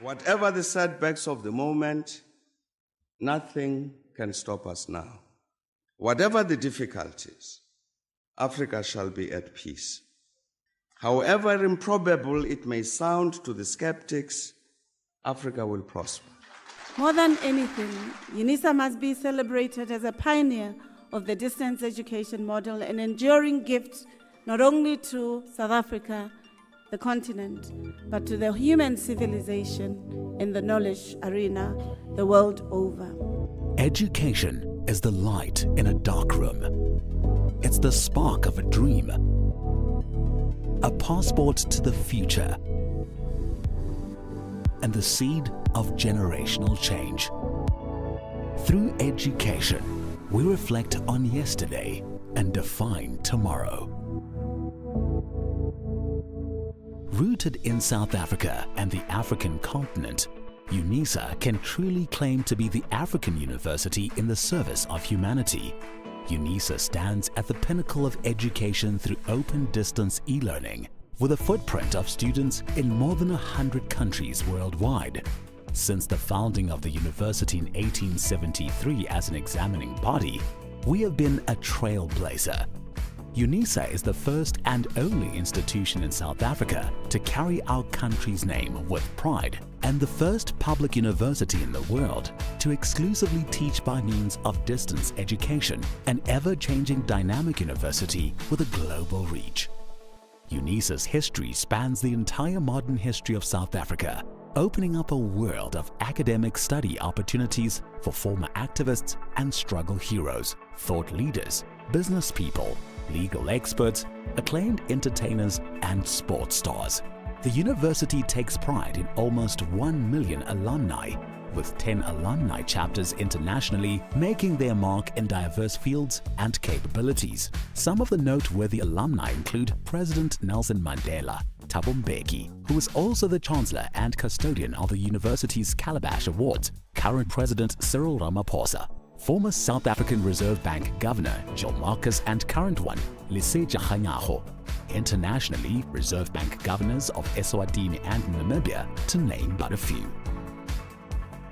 Whatever the setbacks of the moment, nothing can stop us now. Whatever the difficulties, Africa shall be at peace. However improbable it may sound to the skeptics, Africa will prosper. More than anything, Unisa must be celebrated as a pioneer of the distance education model, an enduring gift not only to South Africa, the continent, but to the human civilization in the knowledge arena the world over. Education is the light in a dark room. It's the spark of a dream, a passport to the future, and the seed of generational change. Through education, we reflect on yesterday and define tomorrow. Rooted in South Africa and the African continent, Unisa can truly claim to be the African university in the service of humanity. Unisa stands at the pinnacle of education through open distance e-learning, with a footprint of students in more than 100 countries worldwide. Since the founding of the university in 1873 as an examining body, we have been a trailblazer. Unisa is the first and only institution in South Africa to carry our country's name with pride, and the first public university in the world to exclusively teach by means of distance education, an ever-changing dynamic university with a global reach. Unisa's history spans the entire modern history of South Africa, opening up a world of academic study opportunities for former activists and struggle heroes, thought leaders, business people, legal experts, acclaimed entertainers, and sports stars. The university takes pride in almost 1 million alumni, with 10 alumni chapters internationally, making their mark in diverse fields and capabilities. Some of the noteworthy alumni include President Nelson Mandela, Thabo Mbeki, who is also the Chancellor and custodian of the university's Calabash Awards, current President Cyril Ramaphosa, former South African Reserve Bank Governor Joe Marcus, and current one, Lesetja Kganyago. Internationally, Reserve Bank governors of Eswatini and Namibia, to name but a few.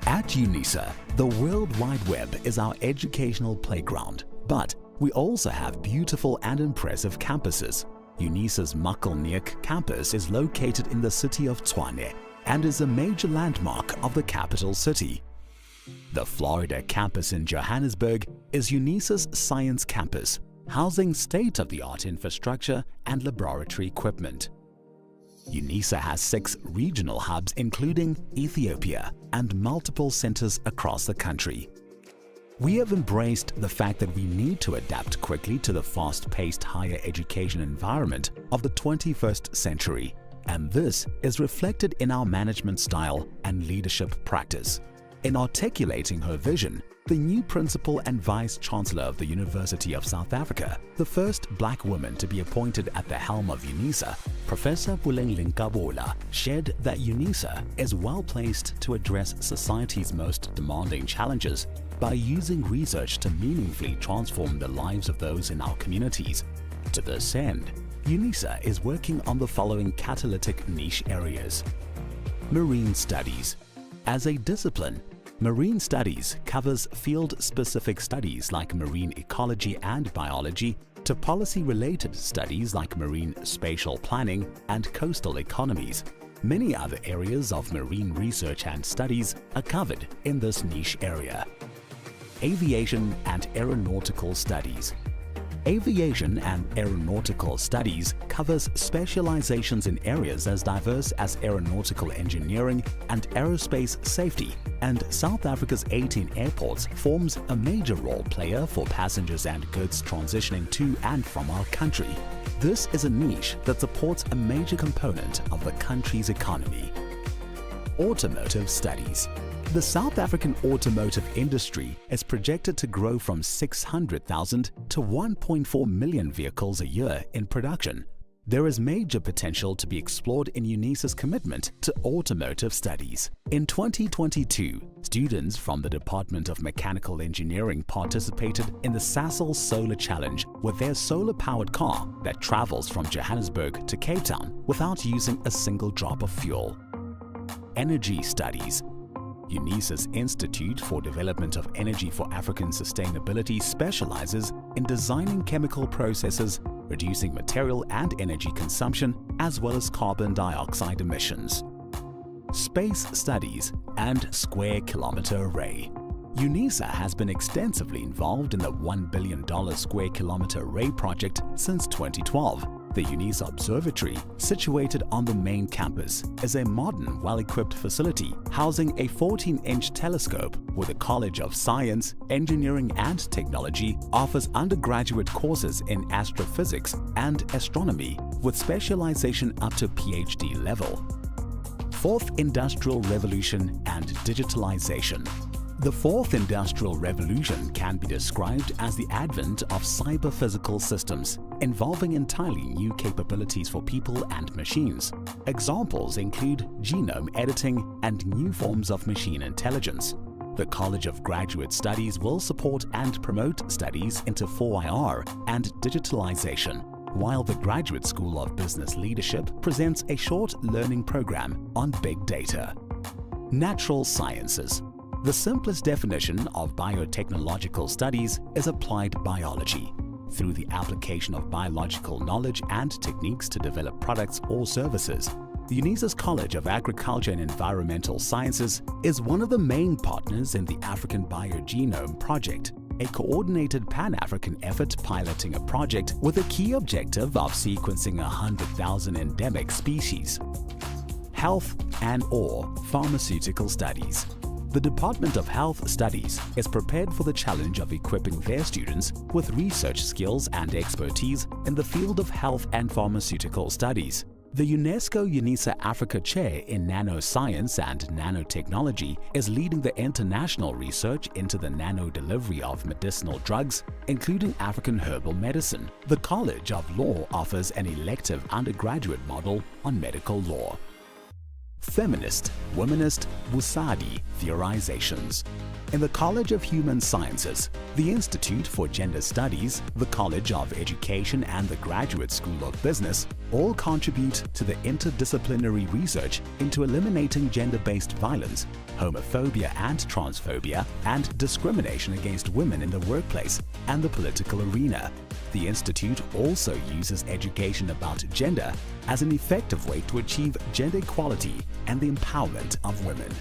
At Unisa, the World Wide Web is our educational playground, but we also have beautiful and impressive campuses. Unisa's Makelneuk campus is located in the city of Tshwane and is a major landmark of the capital city. The Florida campus in Johannesburg is Unisa's science campus, housing state-of-the-art infrastructure and laboratory equipment. Unisa has 6 regional hubs including Ethiopia and multiple centers across the country. We have embraced the fact that we need to adapt quickly to the fast-paced higher education environment of the 21st century, and this is reflected in our management style and leadership practice. In articulating her vision, the new Principal and Vice Chancellor of the University of South Africa, the first black woman to be appointed at the helm of Unisa, Professor Buleng Kabola, shared that Unisa is well placed to address society's most demanding challenges by using research to meaningfully transform the lives of those in our communities. To this end, Unisa is working on the following catalytic niche areas. Marine Studies. As a discipline, Marine Studies covers field-specific studies like marine ecology and biology to policy-related studies like marine spatial planning and coastal economies. Many other areas of marine research and studies are covered in this niche area. Aviation and Aeronautical Studies. Aviation and Aeronautical Studies covers specializations in areas as diverse as aeronautical engineering and aerospace safety and South Africa's 18 airports forms a major role player for passengers and goods transitioning to and from our country. This is a niche that supports a major component of the country's economy. Automotive studies. The South African automotive industry is projected to grow from 600,000 to 1.4 million vehicles a year in production. There is major potential to be explored in Unisa's commitment to automotive studies. In 2022, students from the Department of Mechanical Engineering participated in the Sasol Solar Challenge with their solar-powered car that travels from Johannesburg to Cape Town without using a single drop of fuel. Energy studies. Unisa's Institute for Development of Energy for African Sustainability specializes in designing chemical processes, reducing material and energy consumption, as well as carbon dioxide emissions. Space studies and square kilometer array. Unisa has been extensively involved in the $1 billion square kilometer array project since 2012. The Unisa Observatory, situated on the main campus, is a modern, well-equipped facility housing a 14-inch telescope where the College of Science, Engineering and Technology offers undergraduate courses in astrophysics and astronomy with specialization up to PhD level. Fourth Industrial Revolution and Digitalization. The Fourth Industrial Revolution can be described as the advent of cyber-physical systems, involving entirely new capabilities for people and machines. Examples include genome editing and new forms of machine intelligence. The College of Graduate Studies will support and promote studies into 4IR and digitalization, while the Graduate School of Business Leadership presents a short learning program on big data. Natural sciences. The simplest definition of biotechnological studies is applied biology. Through the application of biological knowledge and techniques to develop products or services, Unisa's College of Agriculture and Environmental Sciences is one of the main partners in the African Biogenome Project, a coordinated Pan-African effort piloting a project with a key objective of sequencing 100,000 endemic species. Health and/or pharmaceutical studies. The Department of Health Studies is prepared for the challenge of equipping their students with research skills and expertise in the field of health and pharmaceutical studies. The UNESCO Unisa Africa Chair in Nanoscience and Nanotechnology is leading the international research into the nano-delivery of medicinal drugs, including African herbal medicine. The College of Law offers an elective undergraduate model on medical law. Feminist, womanist, Busadi theorizations. In the College of Human Sciences, the Institute for Gender Studies, the College of Education and the Graduate School of Business all contribute to the interdisciplinary research into eliminating gender-based violence, homophobia and transphobia, and discrimination against women in the workplace and the political arena. The Institute also uses education about gender as an effective way to achieve gender equality and the empowerment of women.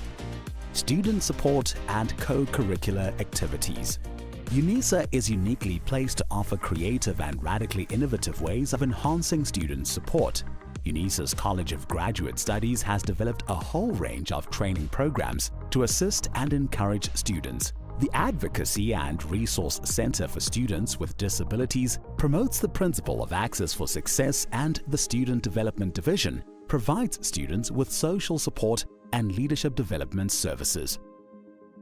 Student support and co-curricular activities. Unisa is uniquely placed to offer creative and radically innovative ways of enhancing student support. Unisa's College of Graduate Studies has developed a whole range of training programs to assist and encourage students. The Advocacy and Resource Center for Students with Disabilities promotes the principle of access for success, and the Student Development Division provides students with social support and leadership development services.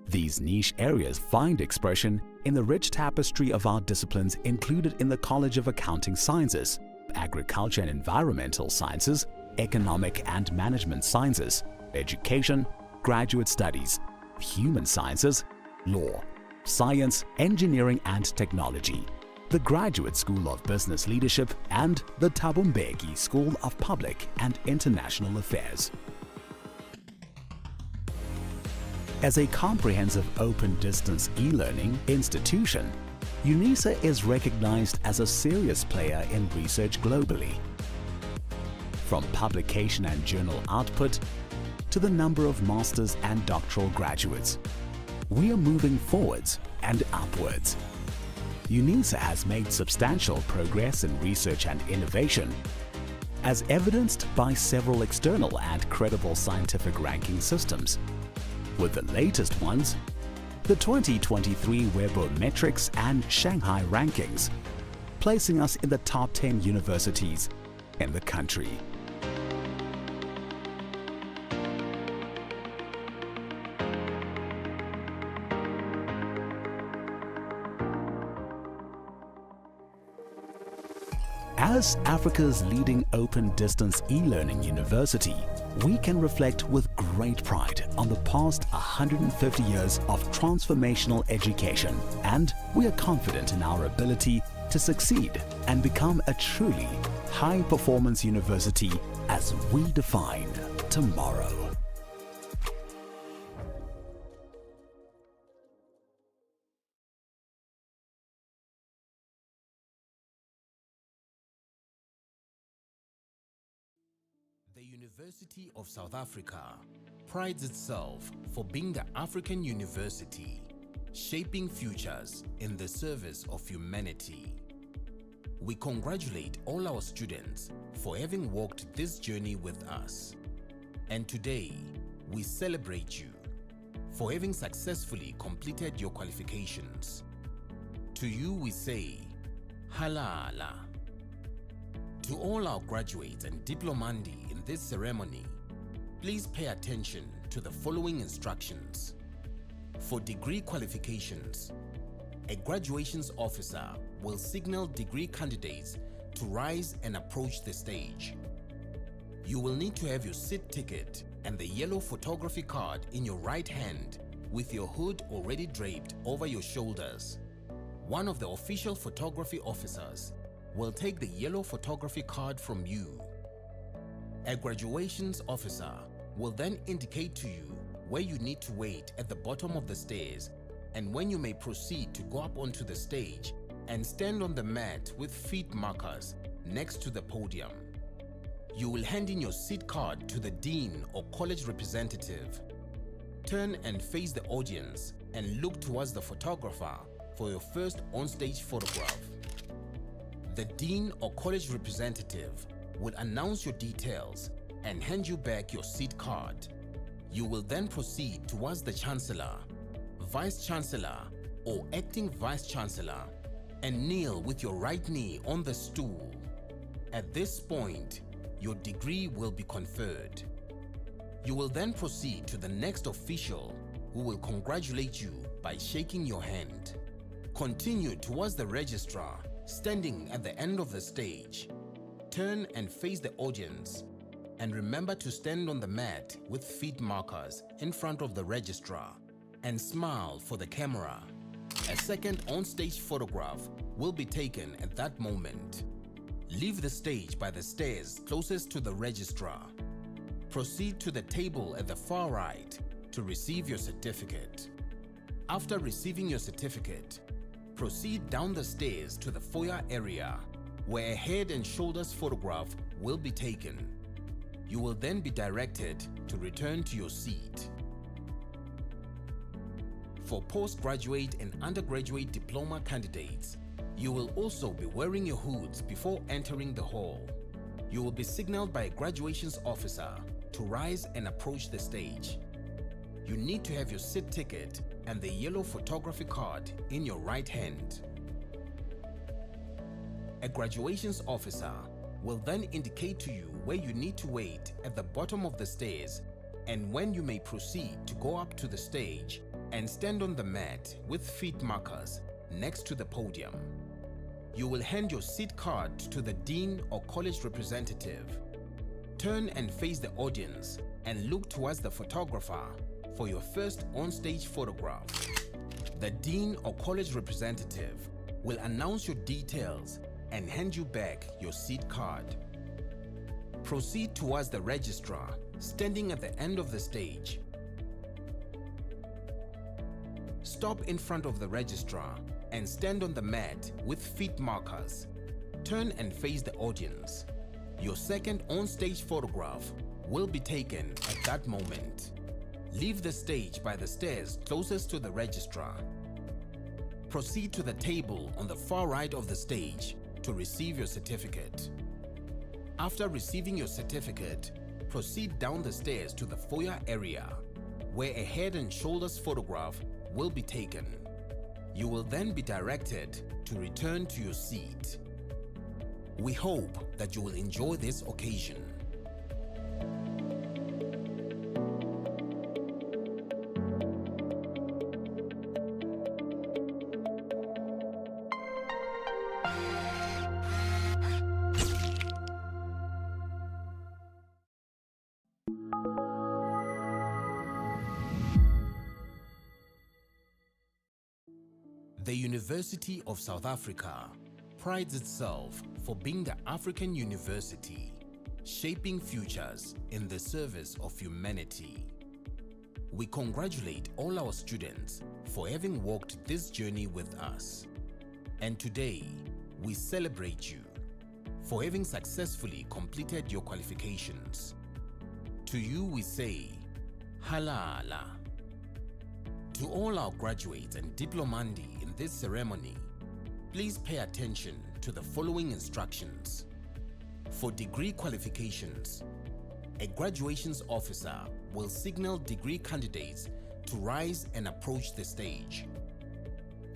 These niche areas find expression in the rich tapestry of our disciplines included in the College of Accounting Sciences, Agriculture and Environmental Sciences, Economic and Management Sciences, Education, Graduate Studies, Human Sciences, Law, Science, Engineering and Technology, the Graduate School of Business Leadership, and the Thabo Mbeki School of Public and International Affairs. As a comprehensive open-distance e-learning institution, Unisa is recognized as a serious player in research globally. From publication and journal output to the number of master's and doctoral graduates, we are moving forwards and upwards. Unisa has made substantial progress in research and innovation, as evidenced by several external and credible scientific ranking systems. with the latest ones, the 2023 Webometrics and Shanghai rankings, placing us in the top 10 universities in the country. As Africa's leading open distance e-learning university, we can reflect with great pride on the past 150 years of transformational education, and we are confident in our ability to succeed and become a truly high-performance university as we define tomorrow. The University of South Africa prides itself for being the African university, shaping futures in the service of humanity. We congratulate all our students for having walked this journey with us. And today, we celebrate you for having successfully completed your qualifications. To you we say, Halala. To all our graduates and diplomandi in this ceremony, please pay attention to the following instructions. For degree qualifications, a graduations officer will signal degree candidates to rise and approach the stage. You will need to have your seat ticket and the yellow photography card in your right hand with your hood already draped over your shoulders. One of the official photography officers will take the yellow photography card from you. A graduations officer will then indicate to you where you need to wait at the bottom of the stairs and when you may proceed to go up onto the stage and stand on the mat with feet markers next to the podium. You will hand in your seat card to the dean or college representative. Turn and face the audience and look towards the photographer for your first on-stage photograph. The dean or college representative will announce your details and hand you back your seat card. You will then proceed towards the Chancellor, Vice Chancellor or Acting Vice Chancellor and kneel with your right knee on the stool. At this point, your degree will be conferred. You will then proceed to the next official who will congratulate you by shaking your hand. Continue towards the registrar standing at the end of the stage. Turn and face the audience and remember to stand on the mat with feet markers in front of the registrar and smile for the camera. A second on-stage photograph will be taken at that moment. Leave the stage by the stairs closest to the registrar. Proceed to the table at the far right to receive your certificate. After receiving your certificate, proceed down the stairs to the foyer area where a head and shoulders photograph will be taken. You will then be directed to return to your seat. For postgraduate and undergraduate diploma candidates, you will also be wearing your hoods before entering the hall. You will be signaled by a graduations officer to rise and approach the stage. You need to have your seat ticket and the yellow photography card in your right hand. A graduations officer will then indicate to you where you need to wait at the bottom of the stairs and when you may proceed to go up to the stage and stand on the mat with feet markers next to the podium. You will hand your seat card to the dean or college representative. Turn and face the audience and look towards the photographer for your first on-stage photograph. The dean or college representative will announce your details and hand you back your seat card. Proceed towards the registrar standing at the end of the stage. Stop in front of the registrar and stand on the mat with feet markers. Turn and face the audience. Your second on-stage photograph will be taken at that moment. Leave the stage by the stairs closest to the registrar. Proceed to the table on the far right of the stage to receive your certificate. After receiving your certificate, proceed down the stairs to the foyer area. where a head and shoulders photograph will be taken. You will then be directed to return to your seat. We hope that you will enjoy this occasion. The University of South Africa prides itself for being the African university, shaping futures in the service of humanity. We congratulate all our students for having walked this journey with us. And today, we celebrate you for having successfully completed your qualifications. To you we say, Halala. To all our graduates and diplomandi in this ceremony, please pay attention to the following instructions. For degree qualifications, a graduations officer will signal degree candidates to rise and approach the stage.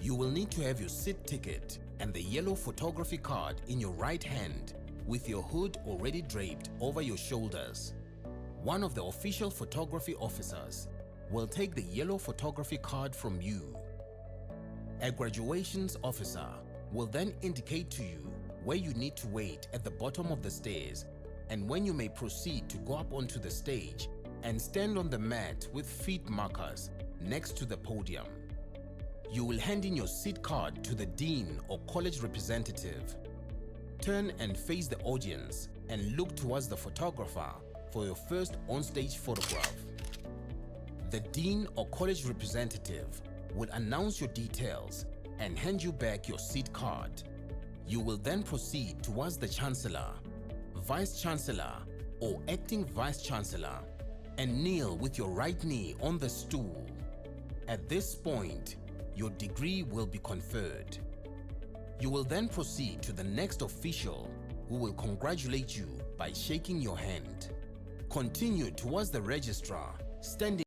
You will need to have your seat ticket and the yellow photography card in your right hand with your hood already draped over your shoulders. One of the official photography officers will take the yellow photography card from you. A graduations officer will then indicate to you where you need to wait at the bottom of the stairs and when you may proceed to go up onto the stage and stand on the mat with feet markers next to the podium. You will hand in your seat card to the dean or college representative. Turn and face the audience and look towards the photographer for your first on-stage photograph. The dean or college representative will announce your details and hand you back your seat card. You will then proceed towards the Chancellor, Vice Chancellor or Acting Vice Chancellor and kneel with your right knee on the stool. At this point, your degree will be conferred. You will then proceed to the next official who will congratulate you by shaking your hand. Continue towards the registrar, standing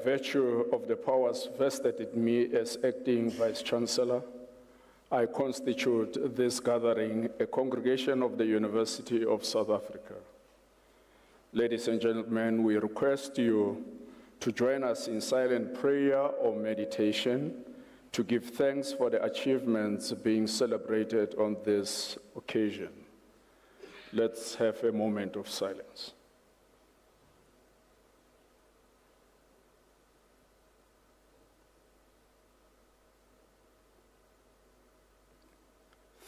virtue of the powers vested in me as acting Vice Chancellor, I constitute this gathering a congregation of the University of South Africa. Ladies and gentlemen, we request you to join us in silent prayer or meditation to give thanks for the achievements being celebrated on this occasion. Let's have a moment of silence.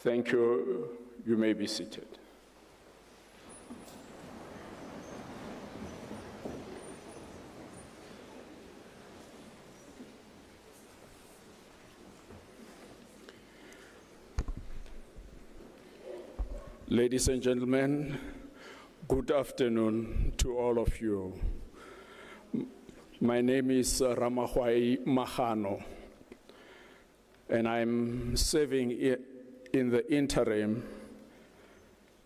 Thank you. You may be seated. Ladies and gentlemen, good afternoon to all of you. My name is Ramahwai Mahano, and I'm serving in the interim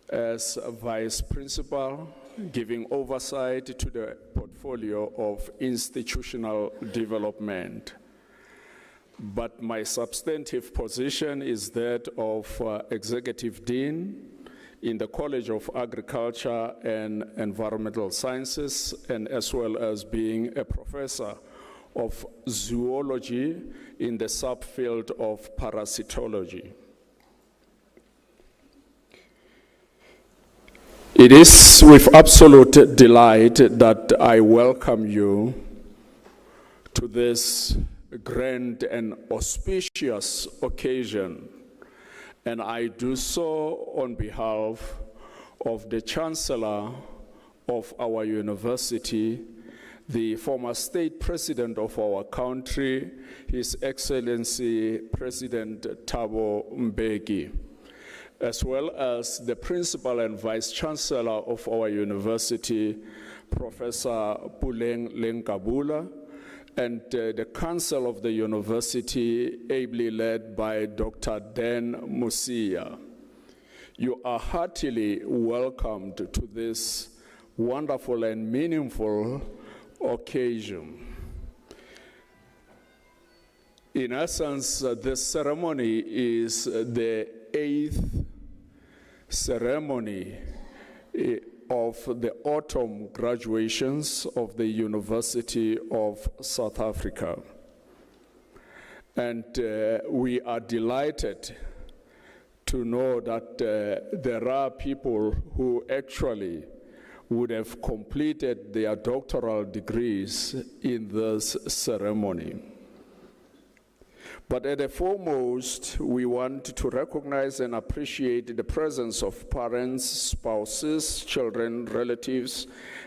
as a Vice Principal, giving oversight to the portfolio of institutional development. But my substantive position is that of Executive Dean in the College of Agriculture and Environmental Sciences, and as well as being a professor of zoology in the subfield of parasitology. It is with absolute delight that I welcome you to this grand and auspicious occasion, and I do so on behalf of the Chancellor of our university, the former State President of our country, His Excellency President Thabo Mbeki, as well as the Principal and Vice Chancellor of our university, Professor Puleng Lenkabula, and the Council of the University, ably led by Dr. Dan Musia. You are heartily welcomed to this wonderful and meaningful occasion. In essence, this ceremony is the 8th ceremony of the autumn graduations of the University of South Africa. And we are delighted to know that there are people who actually would have completed their doctoral degrees in this ceremony. But at the foremost, we want to recognize and appreciate the presence of parents, spouses, children, relatives,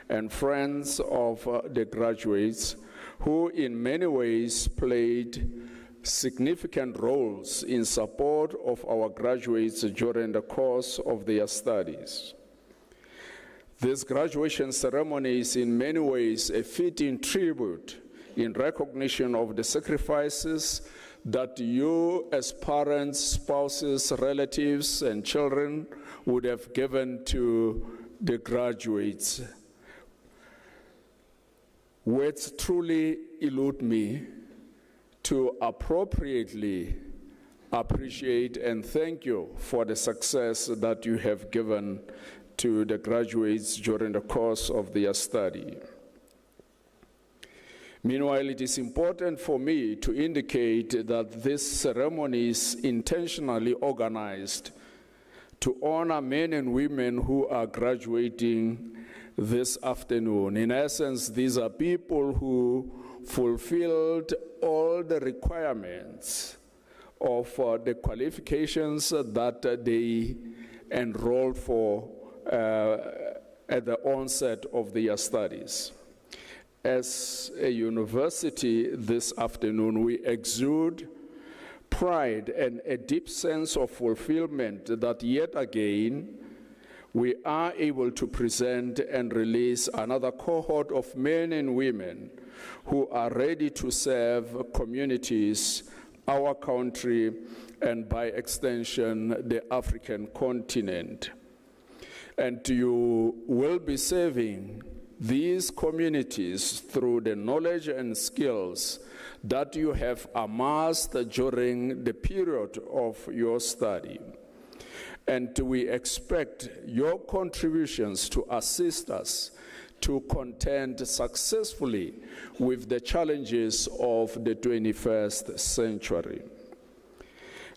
and friends of the graduates who in many ways played significant roles in support of our graduates during the course of their studies. This graduation ceremony is in many ways a fitting tribute in recognition of the sacrifices that you as parents, spouses, relatives, and children would have given to the graduates. Words truly elude me to appropriately appreciate and thank you for the success that you have given to the graduates during the course of their study. Meanwhile, it is important for me to indicate that this ceremony is intentionally organized to honor men and women who are graduating this afternoon. In essence, these are people who fulfilled all the requirements of the qualifications that they enrolled for at the onset of their studies. As a university this afternoon, we exude pride and a deep sense of fulfillment that yet again we are able to present and release another cohort of men and women who are ready to serve communities, our country, and by extension, the African continent. And you will be serving these communities through the knowledge and skills that you have amassed during the period of your study. And we expect your contributions to assist us to contend successfully with the challenges of the 21st century.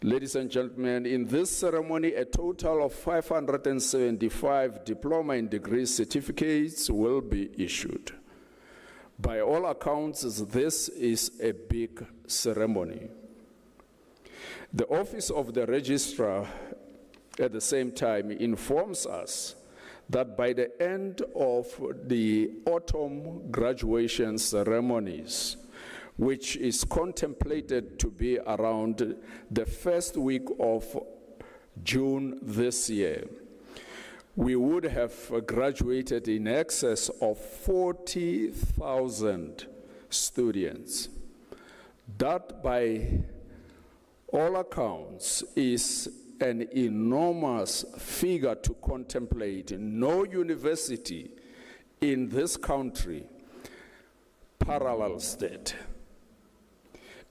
Ladies and gentlemen, in this ceremony, a total of 575 diploma and degree certificates will be issued. By all accounts, this is a big ceremony. The Office of the Registrar, at the same time, informs us that by the end of the autumn graduation ceremonies, which is contemplated to be around the first week of June this year, we would have graduated in excess of 40,000 students. That, by all accounts, is an enormous figure to contemplate. No university in this country parallels that.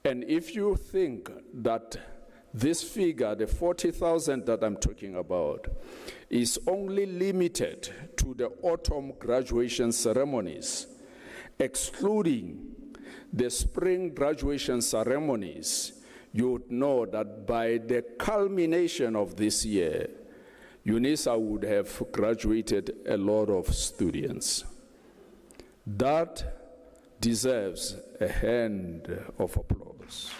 And if you think that this figure, the 40,000 that I'm talking about, is only limited to the autumn graduation ceremonies, excluding the spring graduation ceremonies, you would know that by the culmination of this year, Unisa would have graduated a lot of students. That deserves a hand of applause.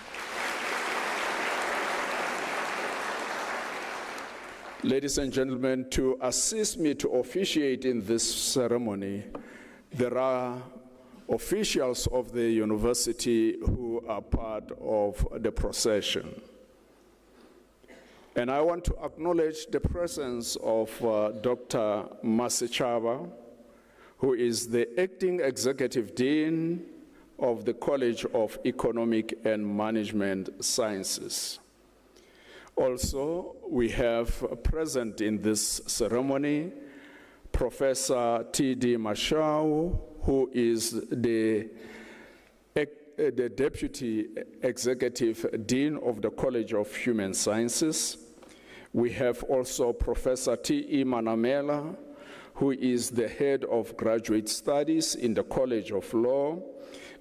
Ladies and gentlemen, to assist me to officiate in this ceremony, there are officials of the university who are part of the procession. And I want to acknowledge the presence of Dr. Masichaba, who is the acting executive dean of the College of Economic and Management Sciences. Also, we have present in this ceremony Professor T.D. Mashau, who is the Deputy Executive Dean of the College of Human Sciences. We have also Professor T.E. Manamela, who is the Head of Graduate Studies in the College of Law.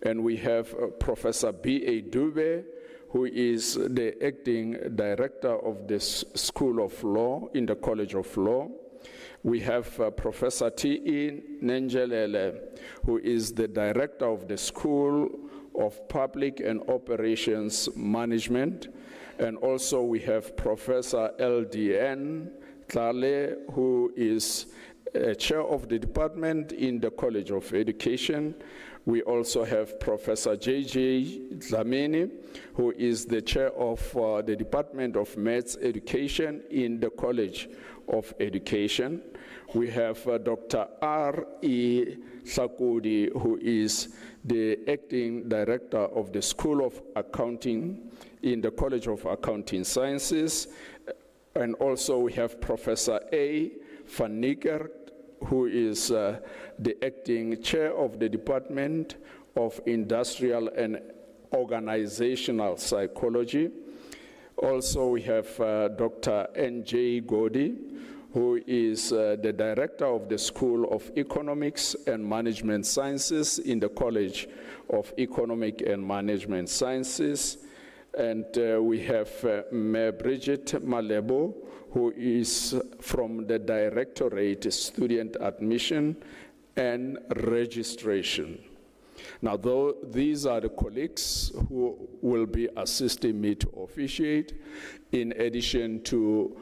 And we have Professor B.A. Dube, who is the Acting Director of the School of Law in the College of Law. We have Professor T.E. Nenjelele, who is the Director of the School of Public and Operations Management. And also we have Professor L.D.N. Tlale, who is Chair of the Department in the College of Education. We also have Professor J.J. Dlamini, who is the Chair of the Department of Maths Education in the College of Education. We have Dr. R.E. Sakudi, who is the Acting Director of the School of Accounting in the College of Accounting Sciences. And also we have Professor A. Van Nickert, who is the Acting Chair of the Department of Industrial and Organizational Psychology. Also, we have Dr. N.J. Godi, who is the Director of the School of Economics and Management Sciences in the College of Economic and Management Sciences. And we have Mayor Bridget Malebo, who is from the Directorate Student Admission and Registration. Now, though these are the colleagues who will be assisting me to officiate, in addition to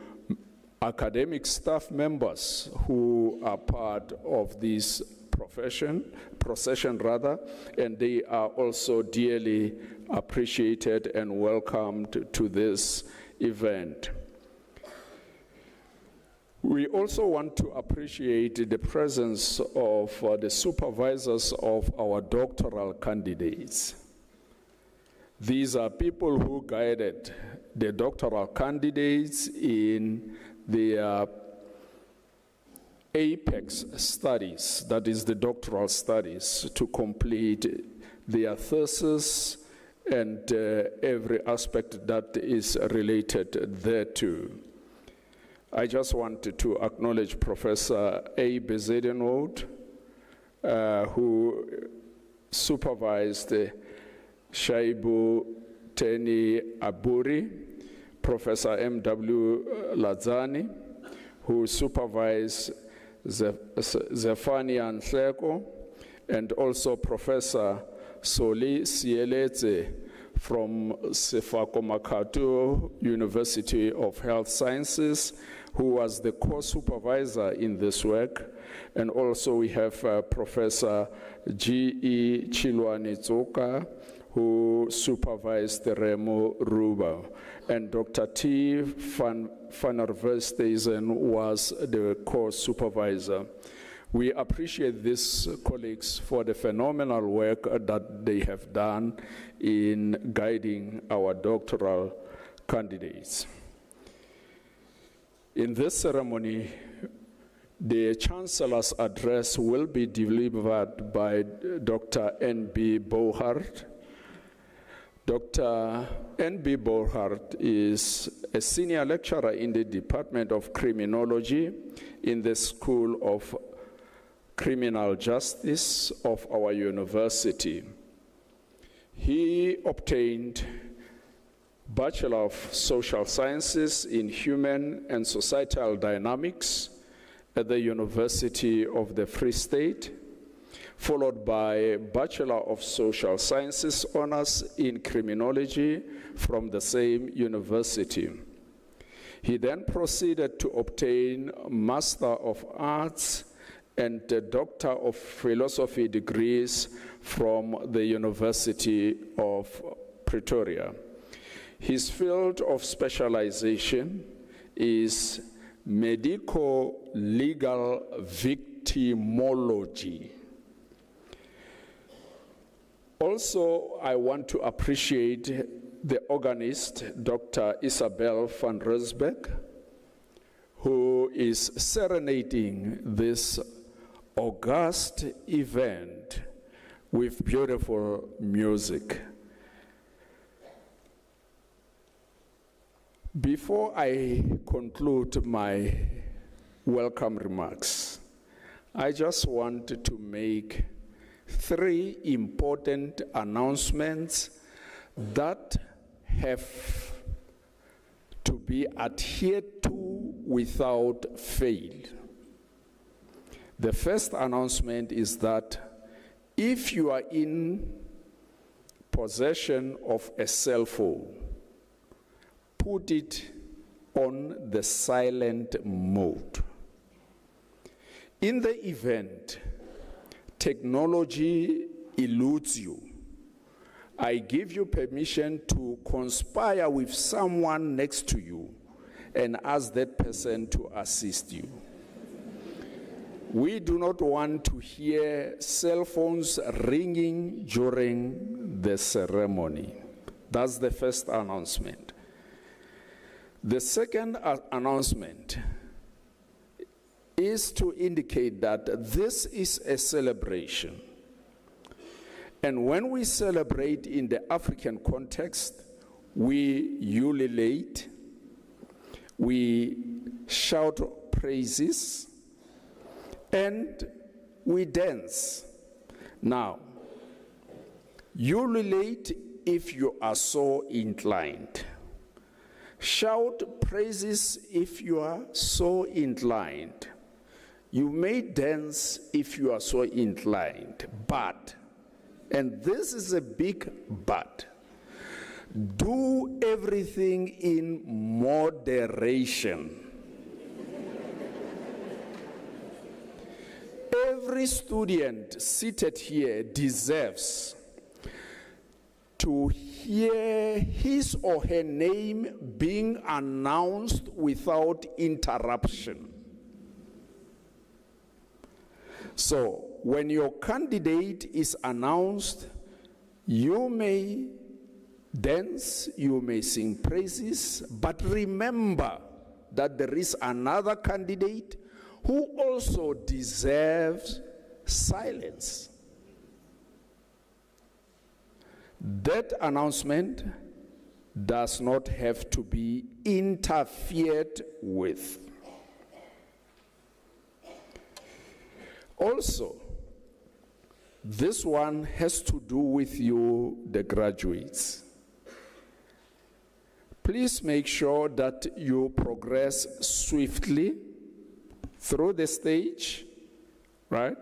academic staff members who are part of this procession, and they are also dearly appreciated and welcomed to this event. We also want to appreciate the presence of the supervisors of our doctoral candidates. These are people who guided the doctoral candidates in their apex studies, that is the doctoral studies, to complete their thesis and every aspect that is related thereto. I just wanted to acknowledge Professor A. Bezedenwoud, who supervised Shaibu Teni Aburi, Professor M.W. Lazani, who supervised Zefania Nhleko, and also Professor Soli Sieletse from Sefako Makatu University of Health Sciences, who was the co-supervisor in this work. And also we have Professor G.E. Chilwani Tsoka, who supervised the Remo Ruba. And Dr. T. van der Westhuizen was the co-supervisor. We appreciate these colleagues for the phenomenal work that they have done in guiding our doctoral candidates. In this ceremony, the Chancellor's address will be delivered by Dr. N.B. Bohart. Dr. N.B. Bohart is a senior lecturer in the Department of Criminology in the School of Criminal Justice of our university. He obtained Bachelor of Social Sciences in Human and Societal Dynamics at the University of the Free State, followed by Bachelor of Social Sciences honors in Criminology from the same university. He then proceeded to obtain Master of Arts and the Doctor of Philosophy degrees from the University of Pretoria. His field of specialization is medico-legal victimology. Also, I want to appreciate the organist, Dr. Isabel van Rysbeck, who is serenading this august event with beautiful music. Before I conclude my welcome remarks, I just want to make 3 important announcements that have to be adhered to without fail. The first announcement is that if you are in possession of a cell phone, put it on the silent mode. In the event technology eludes you, I give you permission to conspire with someone next to you and ask that person to assist you. We do not want to hear cell phones ringing during the ceremony. That's the first announcement. The second announcement is to indicate that this is a celebration. And when we celebrate in the African context, we ululate, we shout praises, and we dance. Now, ululate if you are so inclined. Shout praises if you are so inclined. You may dance if you are so inclined, but, and this is a big but, do everything in moderation. Every student seated here deserves to hear his or her name being announced without interruption. So, when your candidate is announced, you may dance, you may sing praises, but remember that there is another candidate who also deserves silence. That announcement does not have to be interfered with. Also, this one has to do with you, the graduates. Please make sure that you progress swiftly through the stage, right?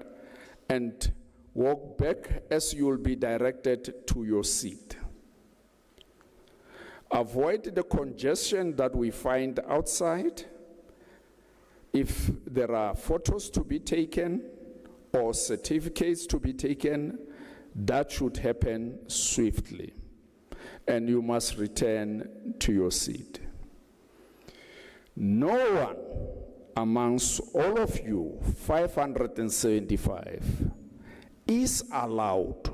And walk back as you will be directed to your seat. Avoid the congestion that we find outside. If there are photos to be taken or certificates to be taken, that should happen swiftly. And you must return to your seat. No one amongst all of you, 575, is allowed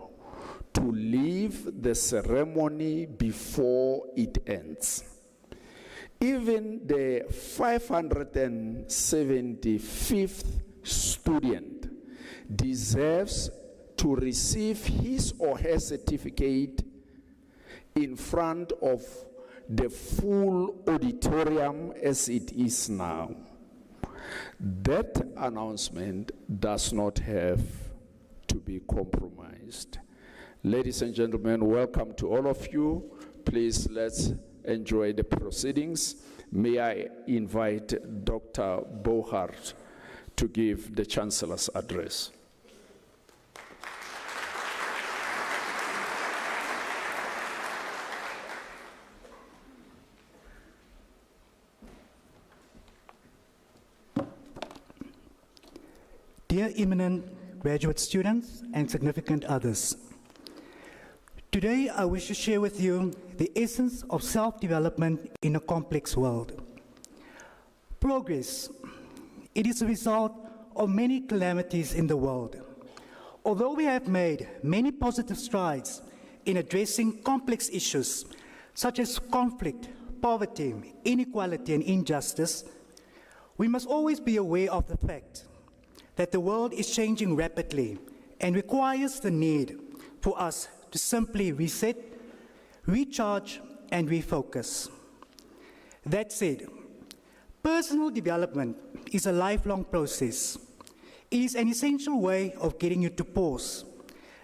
to leave the ceremony before it ends. Even the 575th student deserves to receive his or her certificate in front of the full auditorium as it is now. That announcement does not have to be compromised. Ladies and gentlemen, welcome to all of you. Please, let's enjoy the proceedings. May I invite Dr. Bohart to give the Chancellor's address. Dear eminent graduate students and significant others, today I wish to share with you the essence of self-development in a complex world. Progress, it is a result of many calamities in the world. Although we have made many positive strides in addressing complex issues such as conflict, poverty, inequality, and injustice, we must always be aware of the fact that the world is changing rapidly and requires the need for us to simply reset, recharge, and refocus. That said, personal development is a lifelong process. It is an essential way of getting you to pause,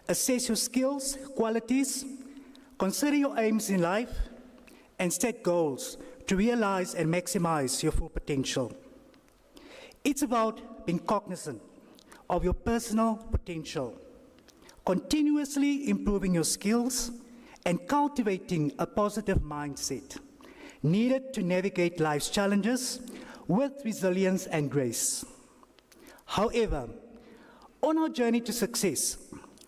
assess your skills, qualities, consider your aims in life, and set goals to realize and maximize your full potential. It's about being cognizant of your personal potential, continuously improving your skills, and cultivating a positive mindset needed to navigate life's challenges with resilience and grace. However, on our journey to success,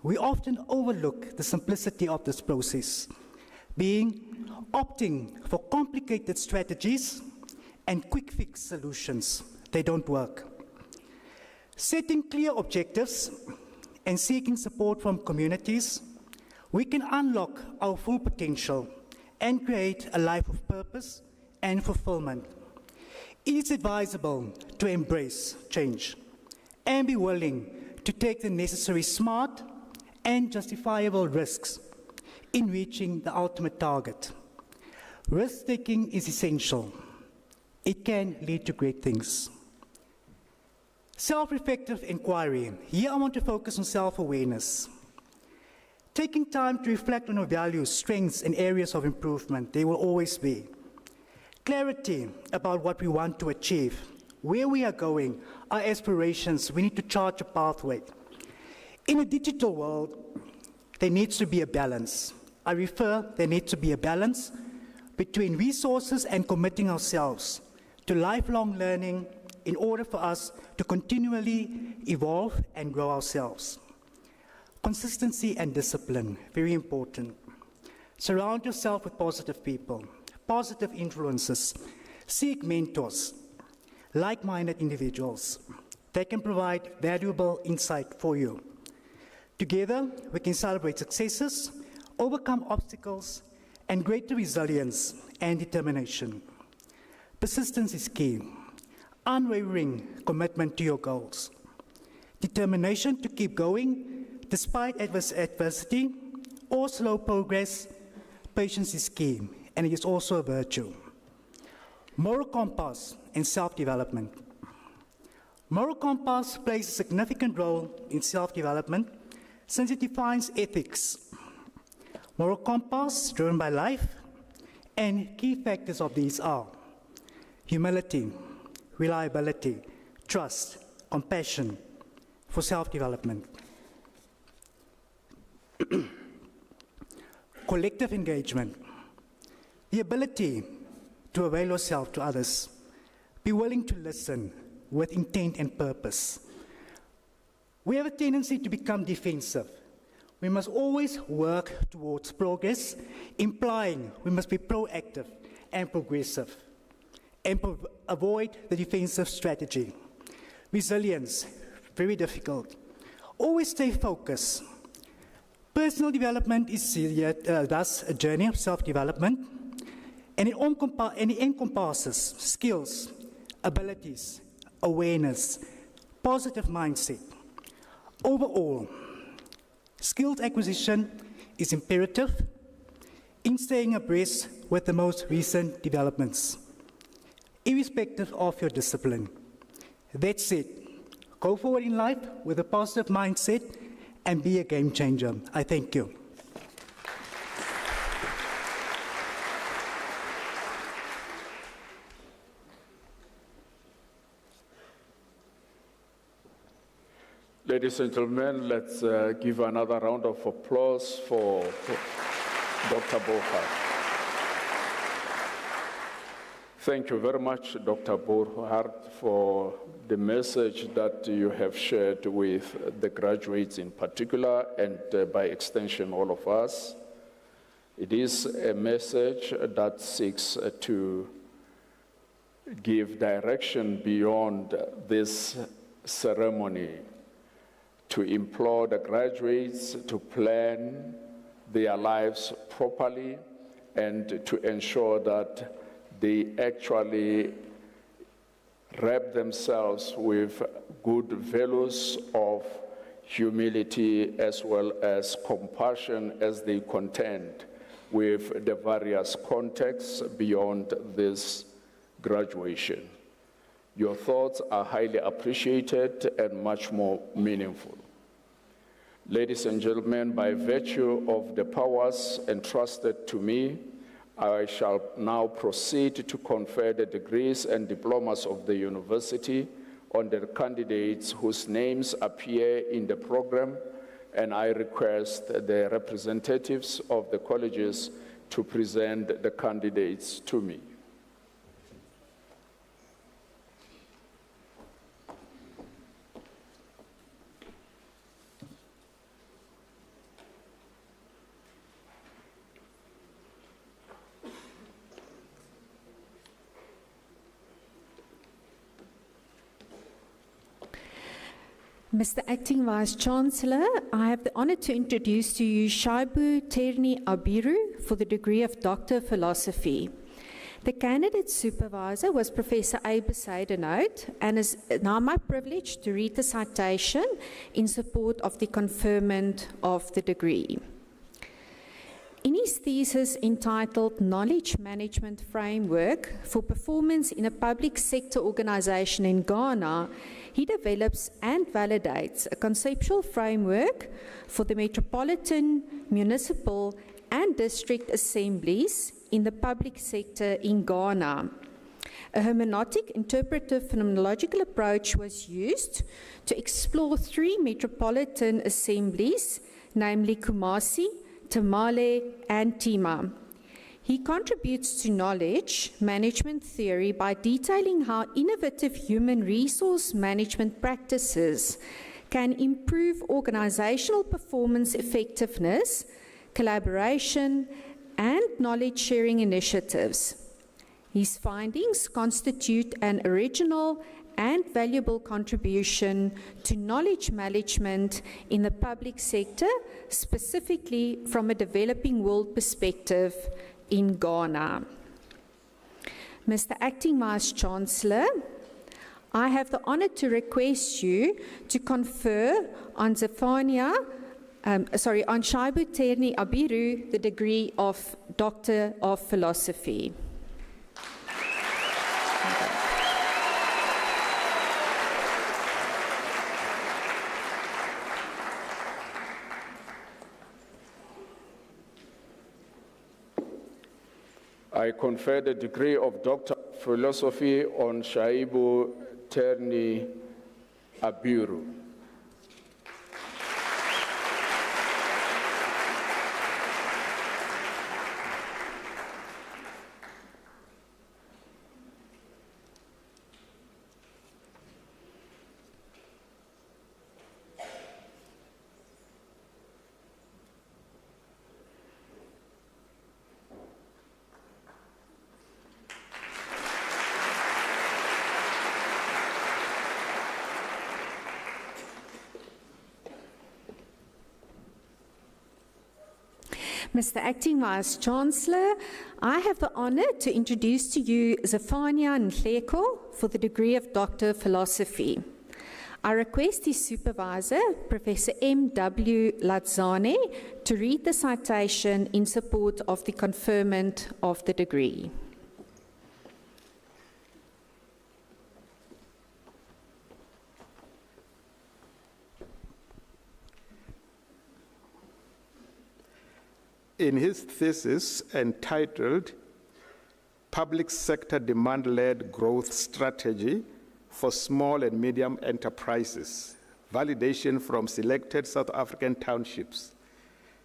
we often overlook the simplicity of this process, opting for complicated strategies and quick fix solutions. They don't work. Setting clear objectives and seeking support from communities, we can unlock our full potential and create a life of purpose and fulfillment. It is advisable to embrace change and be willing to take the necessary smart and justifiable risks in reaching the ultimate target. Risk-taking is essential. It can lead to great things. Self-reflective inquiry. Here I want to focus on self-awareness. Taking time to reflect on your values, strengths, and areas of improvement. They will always be. Clarity about what we want to achieve, where we are going, our aspirations. We need to chart a pathway. In a digital world, there needs to be a balance. There needs to be a balance between resources and committing ourselves to lifelong learning in order for us to continually evolve and grow ourselves. Consistency and discipline, very important. Surround yourself with positive people, positive influences. Seek mentors, like-minded individuals that can provide valuable insight for you. Together, we can celebrate successes, overcome obstacles, and greater resilience and determination. Persistence is key. unwavering commitment to your goals, determination to keep going despite adversity or slow progress. Patience is key, and it is also a virtue. Moral compass and self-development. Moral compass plays a significant role in self-development since it defines ethics. Moral compass driven by life, and key factors of these are humility, reliability, trust, compassion for self-development. Collective engagement, the ability to avail yourself to others, be willing to listen with intent and purpose. We have a tendency to become defensive. We must always work towards progress, implying we must be proactive and progressive, and avoid the defensive strategy. Resilience, very difficult. Always stay focused. Personal development is thus a journey of self-development, and it encompasses skills, abilities, awareness, positive mindset. Overall, skills acquisition is imperative in staying abreast with the most recent developments, irrespective of your discipline. That's it. Go forward in life with a positive mindset and be a game changer. I thank you. Ladies and gentlemen, let's give another round of applause for Dr. Borhard. Thank you very much, Dr. Borhard, for the message that you have shared with the graduates in particular, and by extension, all of us. It is a message that seeks to give direction beyond this ceremony, to implore the graduates to plan their lives properly and to ensure that they actually wrap themselves with good values of humility as well as compassion as they contend with the various contexts beyond this graduation. Your thoughts are highly appreciated and much more meaningful. Ladies and gentlemen, by virtue of the powers entrusted to me, I shall now proceed to confer the degrees and diplomas of the university on the candidates whose names appear in the program, and I request the representatives of the colleges to present the candidates to me. Mr. Acting Vice-Chancellor, I have the honor to introduce to you Shaibu Terni Abiru for the degree of Doctor of Philosophy. The candidate supervisor was Professor A. Besaidenout, and it is now my privilege to read the citation in support of the conferment of the degree. In his thesis entitled Knowledge Management Framework for Performance in a Public Sector Organization in Ghana, he develops and validates a conceptual framework for the metropolitan, municipal, and district assemblies in the public sector in Ghana. A hermeneutic interpretive phenomenological approach was used to explore three metropolitan assemblies, namely Kumasi, Tamale, and Tima. He contributes to knowledge management theory by detailing how innovative human resource management practices can improve organizational performance effectiveness, collaboration, and knowledge-sharing initiatives. His findings constitute an original and valuable contribution to knowledge management in the public sector, specifically from a developing world perspective in Ghana. Mr. Acting Vice-Chancellor, I have the honor to request you to confer on on Shaibu Terni Abiru the degree of Doctor of Philosophy. I confer the degree of Doctor of Philosophy on Shaibu Terni Abiru. Mr. Acting Vice-Chancellor, I have the honor to introduce to you Zephania Nhleko for the degree of Doctor of Philosophy. I request his supervisor, Professor M.W. Ladzane, to read the citation in support of the conferment of the degree. In his thesis entitled Public Sector Demand-Led Growth Strategy for Small and Medium Enterprises, Validation from Selected South African Townships,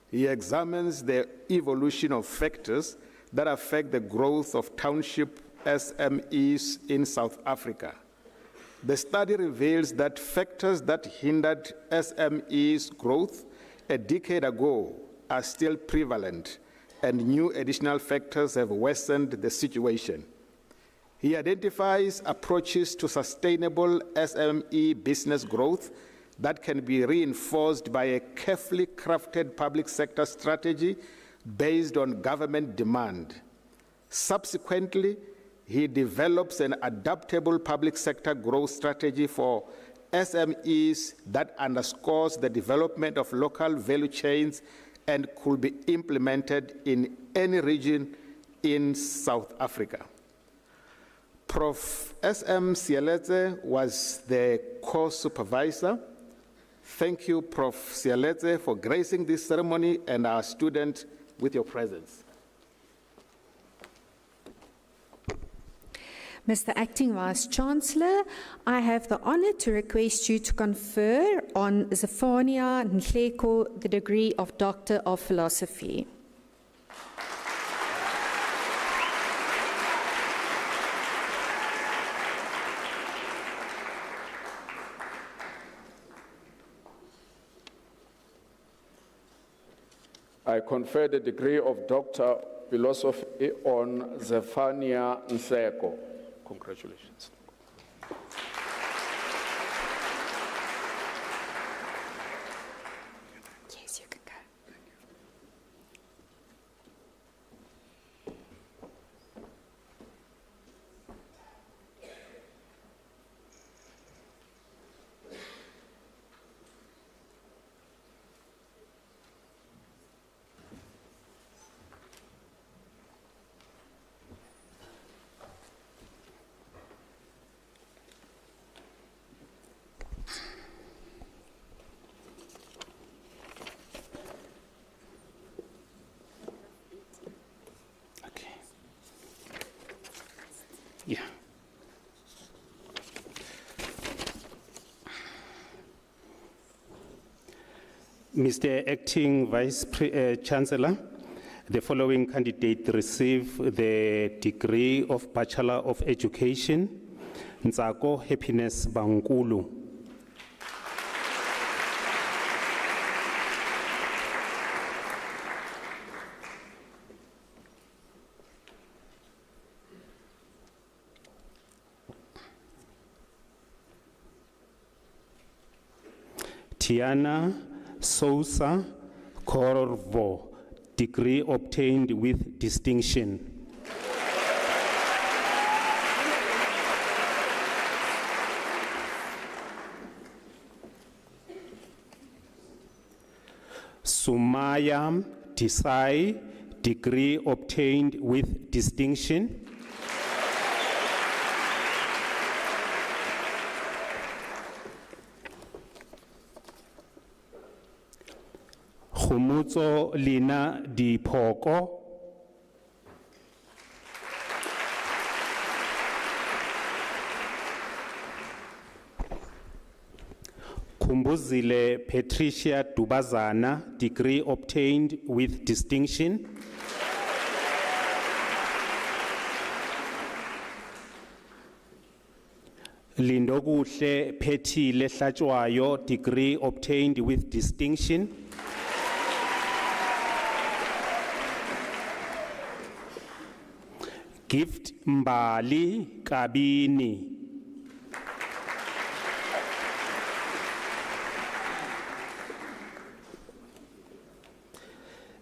he examines the evolution of factors that affect the growth of township SMEs in South Africa. The study reveals that factors that hindered SMEs' growth a decade ago are still prevalent, and new additional factors have worsened the situation. He identifies approaches to sustainable SME business growth that can be reinforced by a carefully crafted public sector strategy based on government demand. Subsequently, he develops an adaptable public sector growth strategy for SMEs that underscores the development of local value chains and could be implemented in any region in South Africa. Prof. S.M. Sialetse was the course supervisor. Thank you, Prof. Sialetse, for gracing this ceremony and our student with your presence. Mr. Acting Vice-Chancellor, I have the honor to request you to confer on Zephania Nhleko the degree of Doctor of Philosophy. I confer the degree of Doctor of Philosophy on Zephania Nhleko. Congratulations. Yes, you can go. Yeah. Mr. Acting Vice-Chancellor, the following candidate receive the degree of Bachelor of Education, Ntsako Happiness Bankulu. Tiana Sousa Corvo, degree obtained with distinction. Sumaya Desai, degree obtained with distinction. Khumutso Lina Dipoko, Kumbuzile Patricia Dubazana, degree obtained with distinction. Lindokuhle Phethile Hlatshwayo, degree obtained with distinction. Gift Mbali Kabini,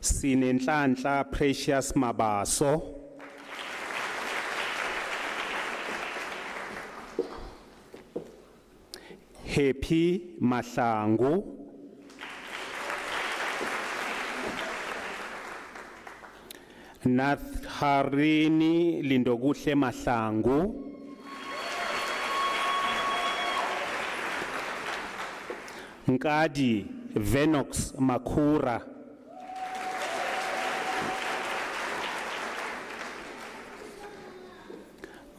Sinenhlanhla Precious Mabaso, Happy Mahlangu, Natharini Lindokuhle Mahlangu, Nkadi Venox Makura,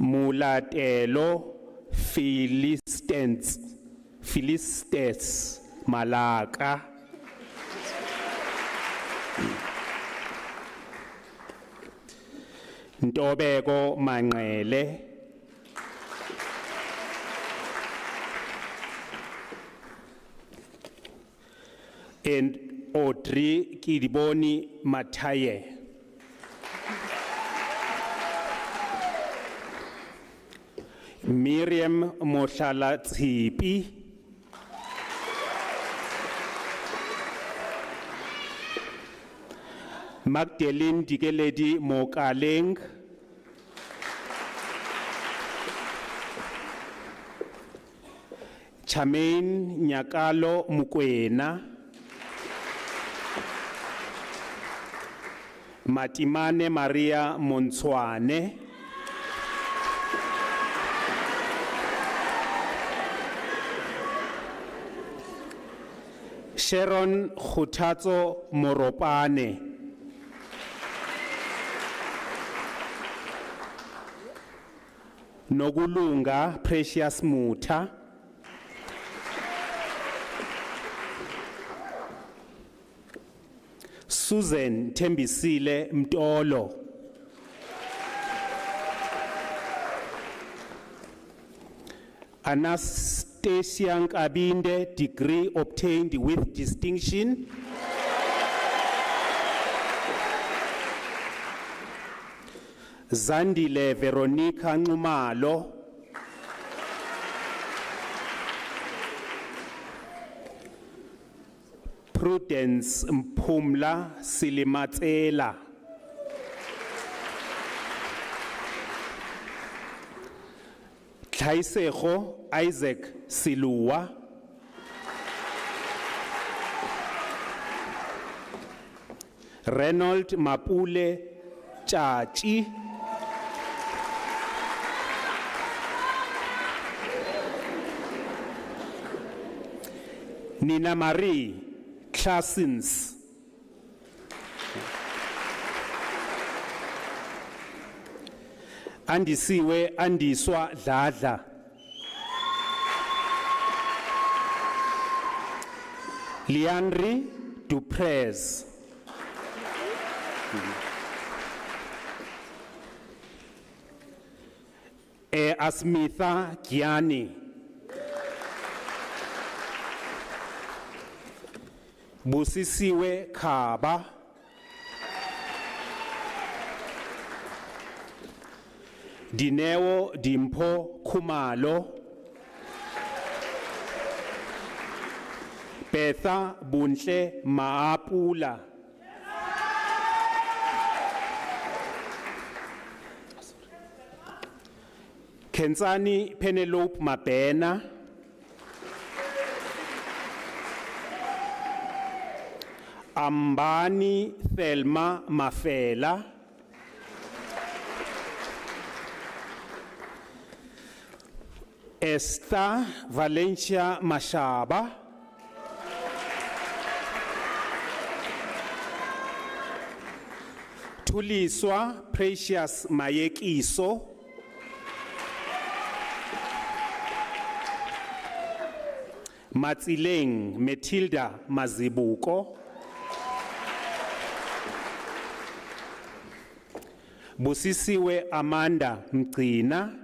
Mulatelo Philistes Malaka, Ntobeko Manqele, and Audrey Kidiboni Mataye. Miriam Moshala Tsipi, Magdalene Dikeledi Mokaleng, Charmaine Nyakalo Mukwena, Matimane Maria Monswane, Sharon Khutazo Moropane, Nogulunga Precious Muta, Susan Tembisile Mtolo, Anastasia Nkabinde, degree obtained with distinction. Zandile Veronica Nxumalo, Prudence Mpumla Silimatsela, Tlhaisego Isaac Silua, Reynold Mapule Chachi, Nina Marie Classens, Andisiwe Andiswa Dladla, Leandri Duprez, Asmitha Gianni, Busisiwe Khaba, Dineo Dimpo Khumalo, Betha Bunhle Maapula, Kensani Penelope Mabena, Ambani Thelma Mafela, Esther Valencia Mashaba, Tuliswa Precious Mayekiso, Matsileng Matilda Mazibuko, Busisiwe Amanda Mgcina,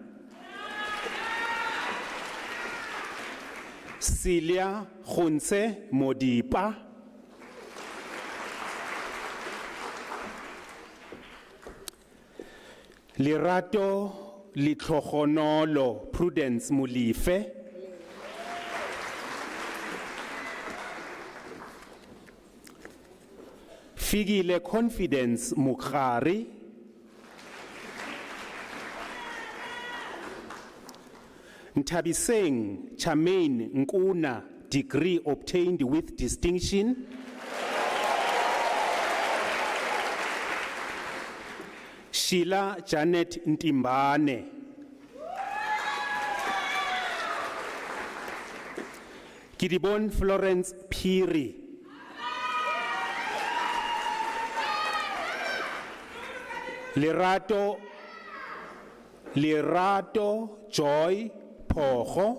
Celia Khunse Modipa, Lerato Litlogonolo Prudence Mulife, Figile Confidence Mukhari, Ntabiseng Charmaine Nkuna, degree obtained with distinction. Sheila Janet Ntimbane, Kidibon Florence Piri, Lerato Joy Pogo,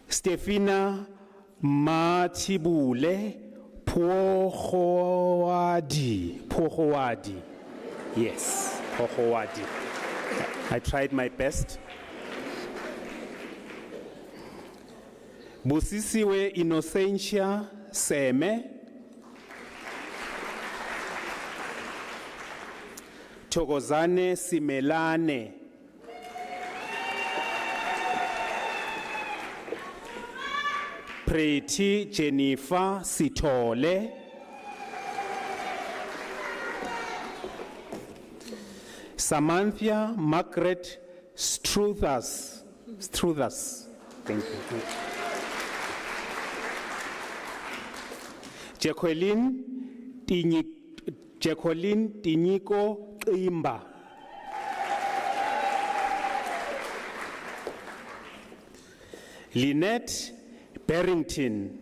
Stefina Matibule Pogoadi. Yes, Pogoadi. I tried my best. Busisiwe Innocentia Seme, Thokozane Simelane, Pretty Jennifer Sitole, Samantha Margaret Struthers. Thank you. Jacqueline Tinyiko Imba, Lynette Barrington,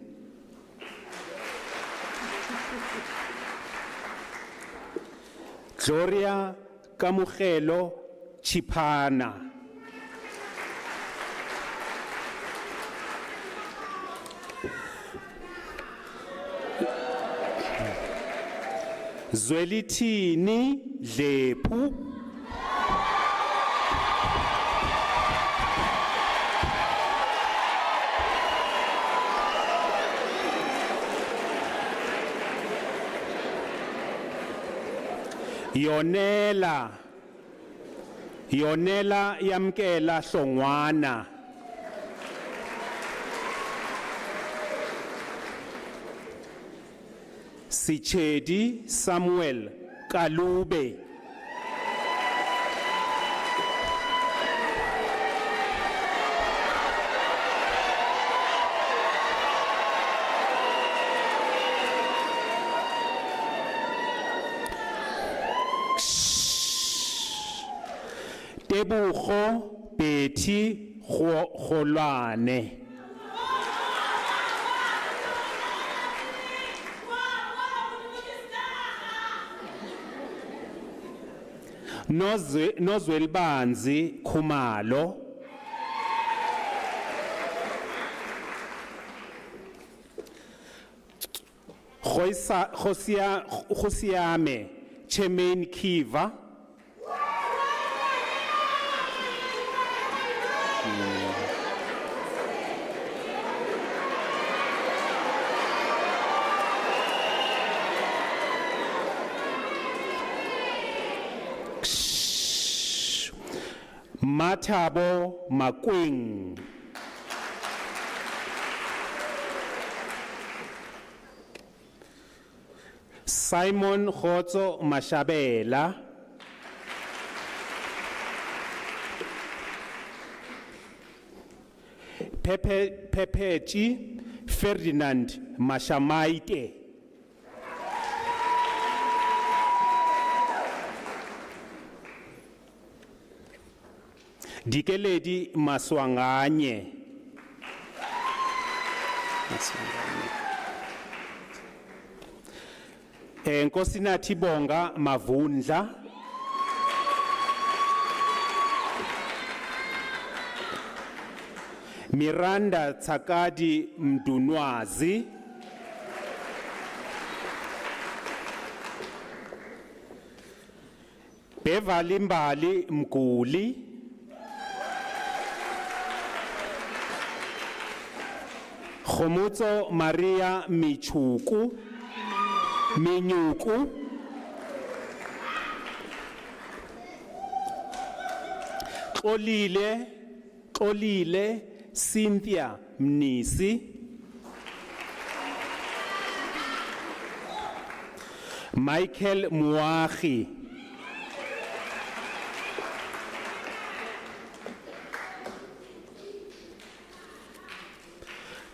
Gloria Kamugelo Chipana, Zwelithini Dlephu, Yonela Yamkela Hlongwana, Sichedi Samuel Kalube, Tebugo Betty Kgolwane, Nozwelbanzi Khumalo, Khosiame Chemain Kiva, Matabo Makwing, Simon Khotso Mashabela, Pepechi Ferdinand Mashamaite. Dikeledi Maswanganye. Nkosinathi Bonga Mavundla. Miranda Tsakadi Mdunwazi. Beverly Mbali Mguli. Khomotso Maria Minyuku. Xolile Cynthia Mnisi. Michael Muahi.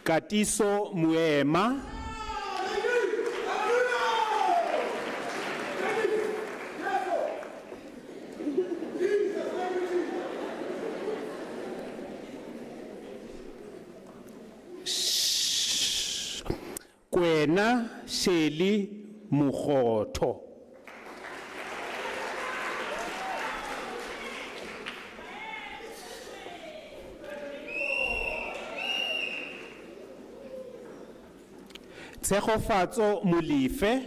Katiso Muema. Kwena Sheli Mukhoto. Tshegofatso Molife.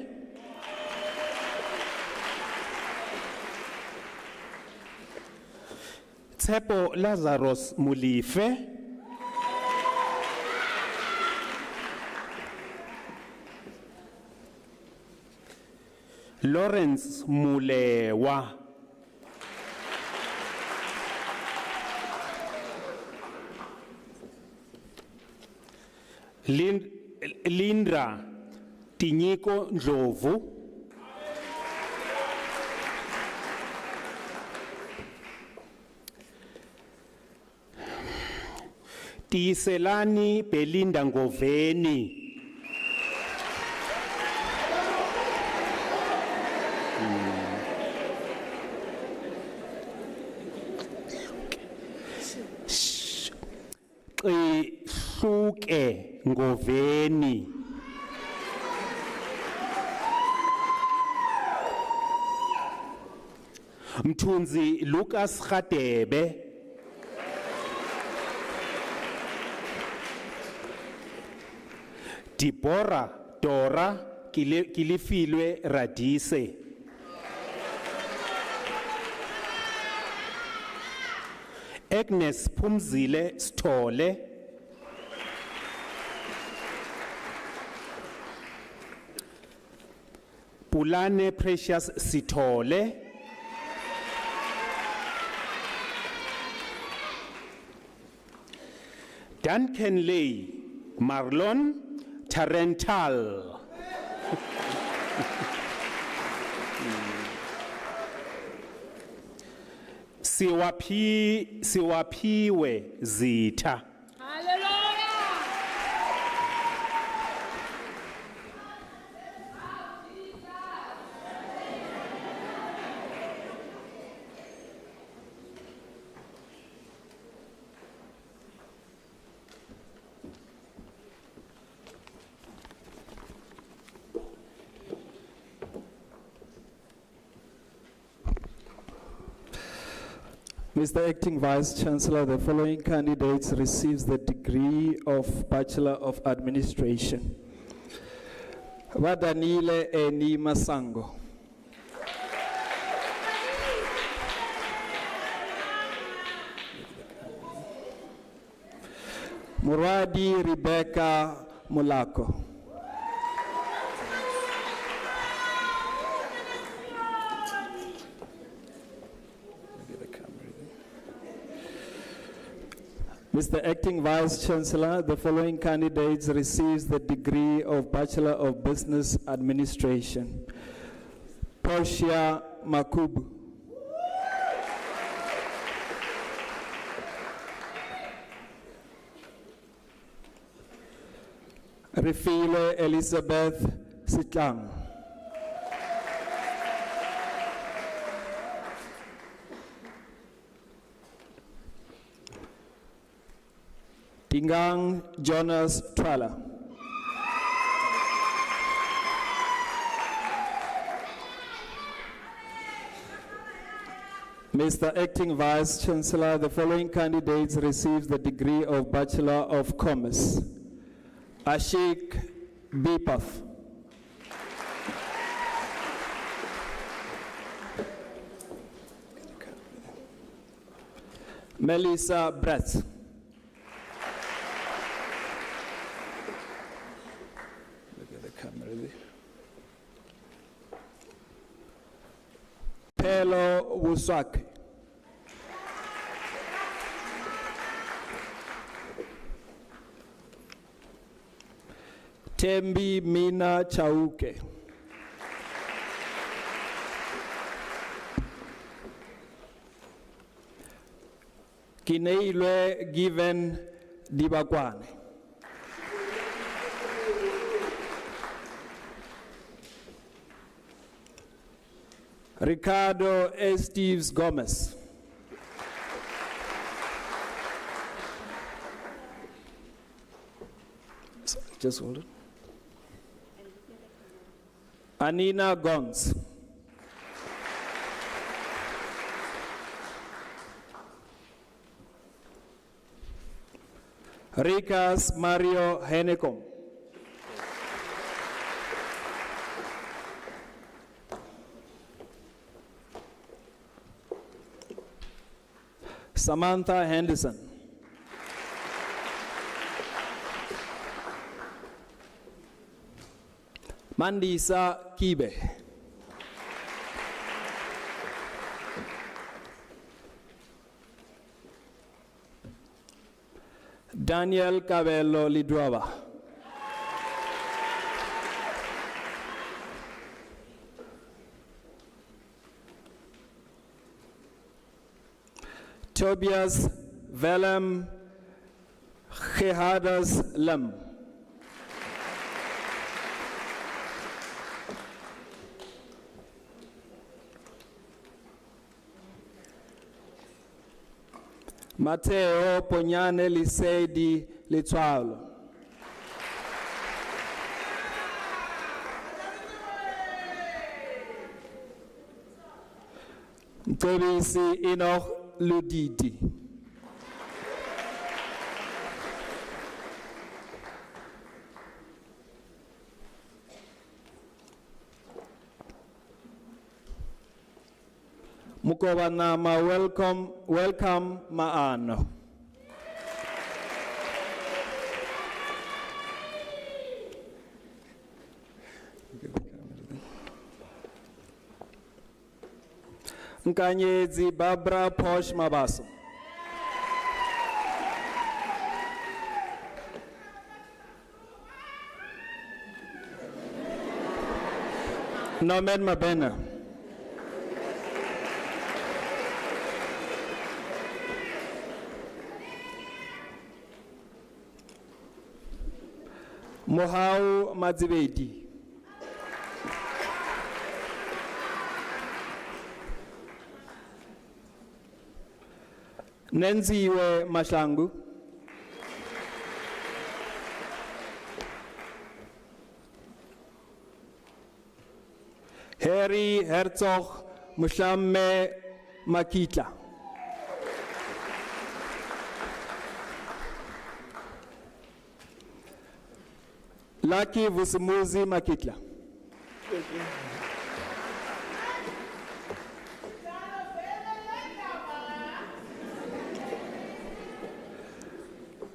Tshepo Lazarus Molife. Lawrence Mulewa. Lindra Tinyiko Ndlovu. Tiselani Belinda Ngoveni. Hluke Ngoveni. Mthunzi Lucas Radebe. Deborah Dora Kilifilwe Radise. Agnes Pumzile Stole. Pulane Precious Sithole. Duncan Lay Marlon Tarental. Siwapiwe Zita. Mr. Acting Vice Chancellor, the following candidates receives the degree of Bachelor of Administration. Vadanile Eni Masango. Muradi Rebecca Mulako. Mr. Acting Vice Chancellor, the following candidates receives the degree of Bachelor of Business Administration. Portia Makubu. Refile Elizabeth Sitlang. Tingang Jonas Twala. Mr. Acting Vice Chancellor, the following candidates receives the degree of Bachelor of Commerce. Ashik Bipath. Melissa Brett. Look at the camera there. Pelo Wuswake. Tembi Mina Chauke. Kineilwe Given Dibakwane. Ricardo Esteves Gomez. Sorry, just hold it. Anina Gons. Rikas Mario Henecom. Samantha Henderson. Mandisa Kibe. Daniel Cabello Liduava. Tobias Velem Gehadas Lem. Mateo Ponyane Lisedi Litwalo. Mkobisi Enoch Ludidi. Mukobanama, welcome Maano. Nkanyezi Barbara Posh Mabaso. Nomen Mabena. Mohau Madzibedi. Nenziwe Mashangu. Harry Herzog Mushamme Makitla. Lucky Vusimuzi Makitla.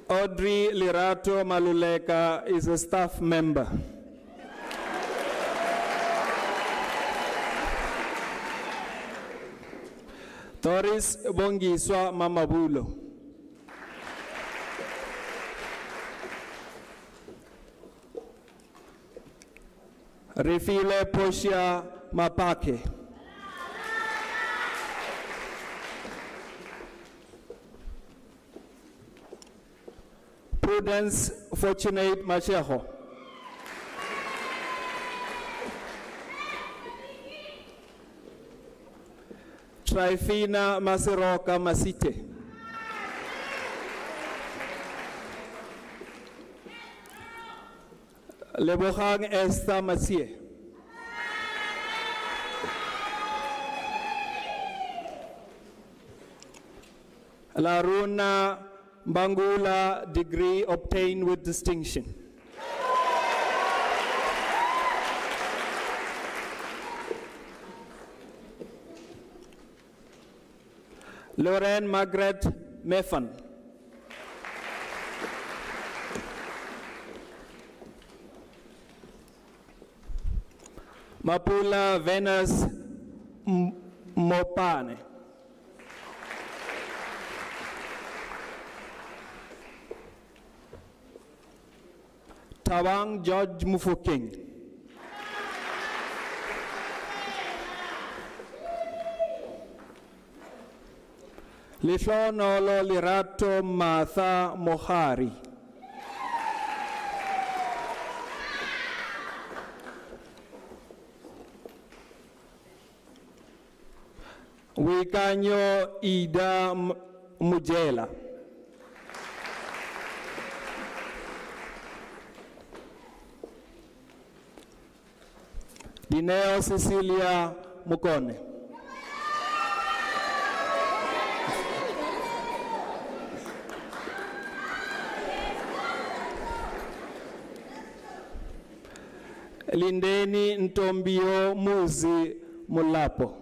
Audrey Lirato Maluleka is a staff member. Doris Bongiswa Mamabulo. Refile Poshia Mapake. Prudence Fortunate Machejo. Trifina Masiroka Masite. Lebogang Esther Masie. Laruna Bangula, degree obtained with distinction. Lorraine Margaret Meffan. Mapula Venus Mopane. Tawang George Mufuking. Lihlono Lirato Martha Mohari. Wikanyo Ida Mujela. Dineo Cecilia Mukone. Lindeni Ntombio Muzi Mulapo.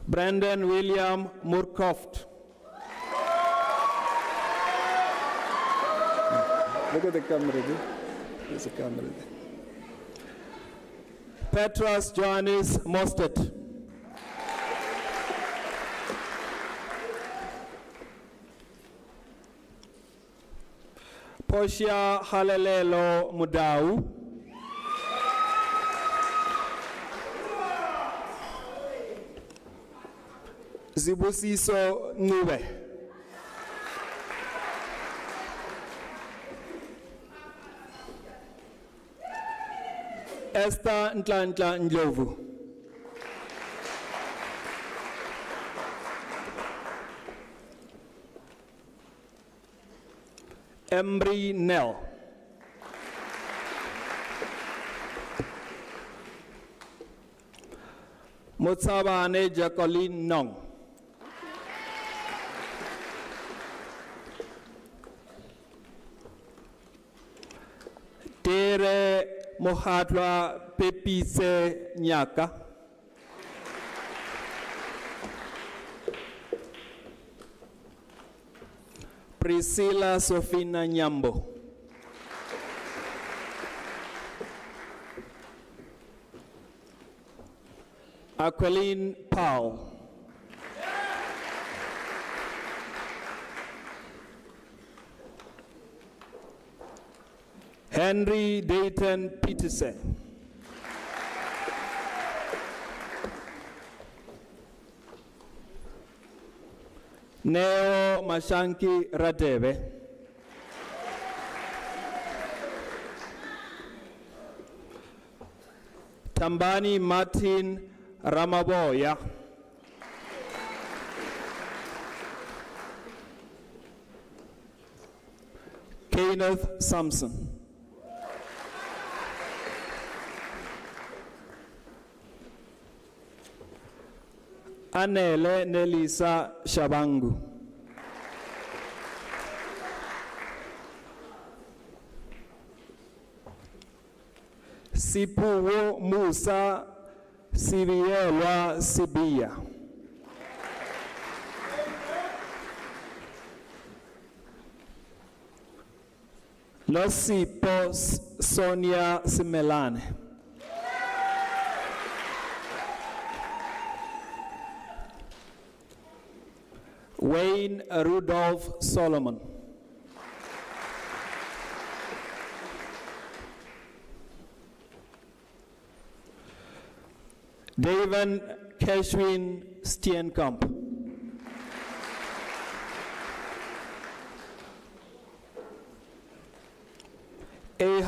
Brandon William Murkoft. Look at the camera there. There's a camera there. Petros Johannes Mostert. Portia Halelelo Mudau. Zibusiso Nube. Esther Ntlantla Ndlovu. Embry Nell. Motsabane Jacqueline Nong. Tere Mohatwa Pepise Nyaka. Priscilla Sofina Nyambo. Aqueline Powell. Henry Dayton Peterson. Neo Mashanki Radebe. Tambani Martin Ramaboya. Kenneth Sampson. Anele Nelisa Shabangu. Sipuwo Musa Sivielwa Sibia. Losipo Sonia Simelane. Wayne Rudolph Solomon. David Keshwin Steenkamp.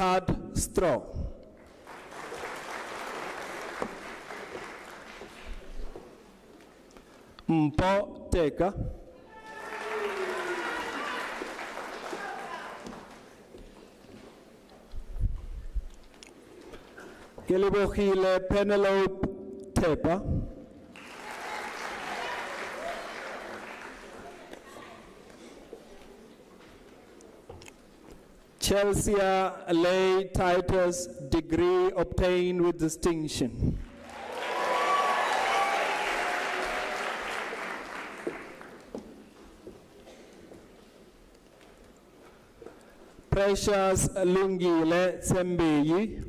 Gerhard Straw. Mpo Teka. Kelebogile Penelope Tepa. Chelsea Lay Titus, degree obtained with distinction. Precious Lungile Tsembeyi.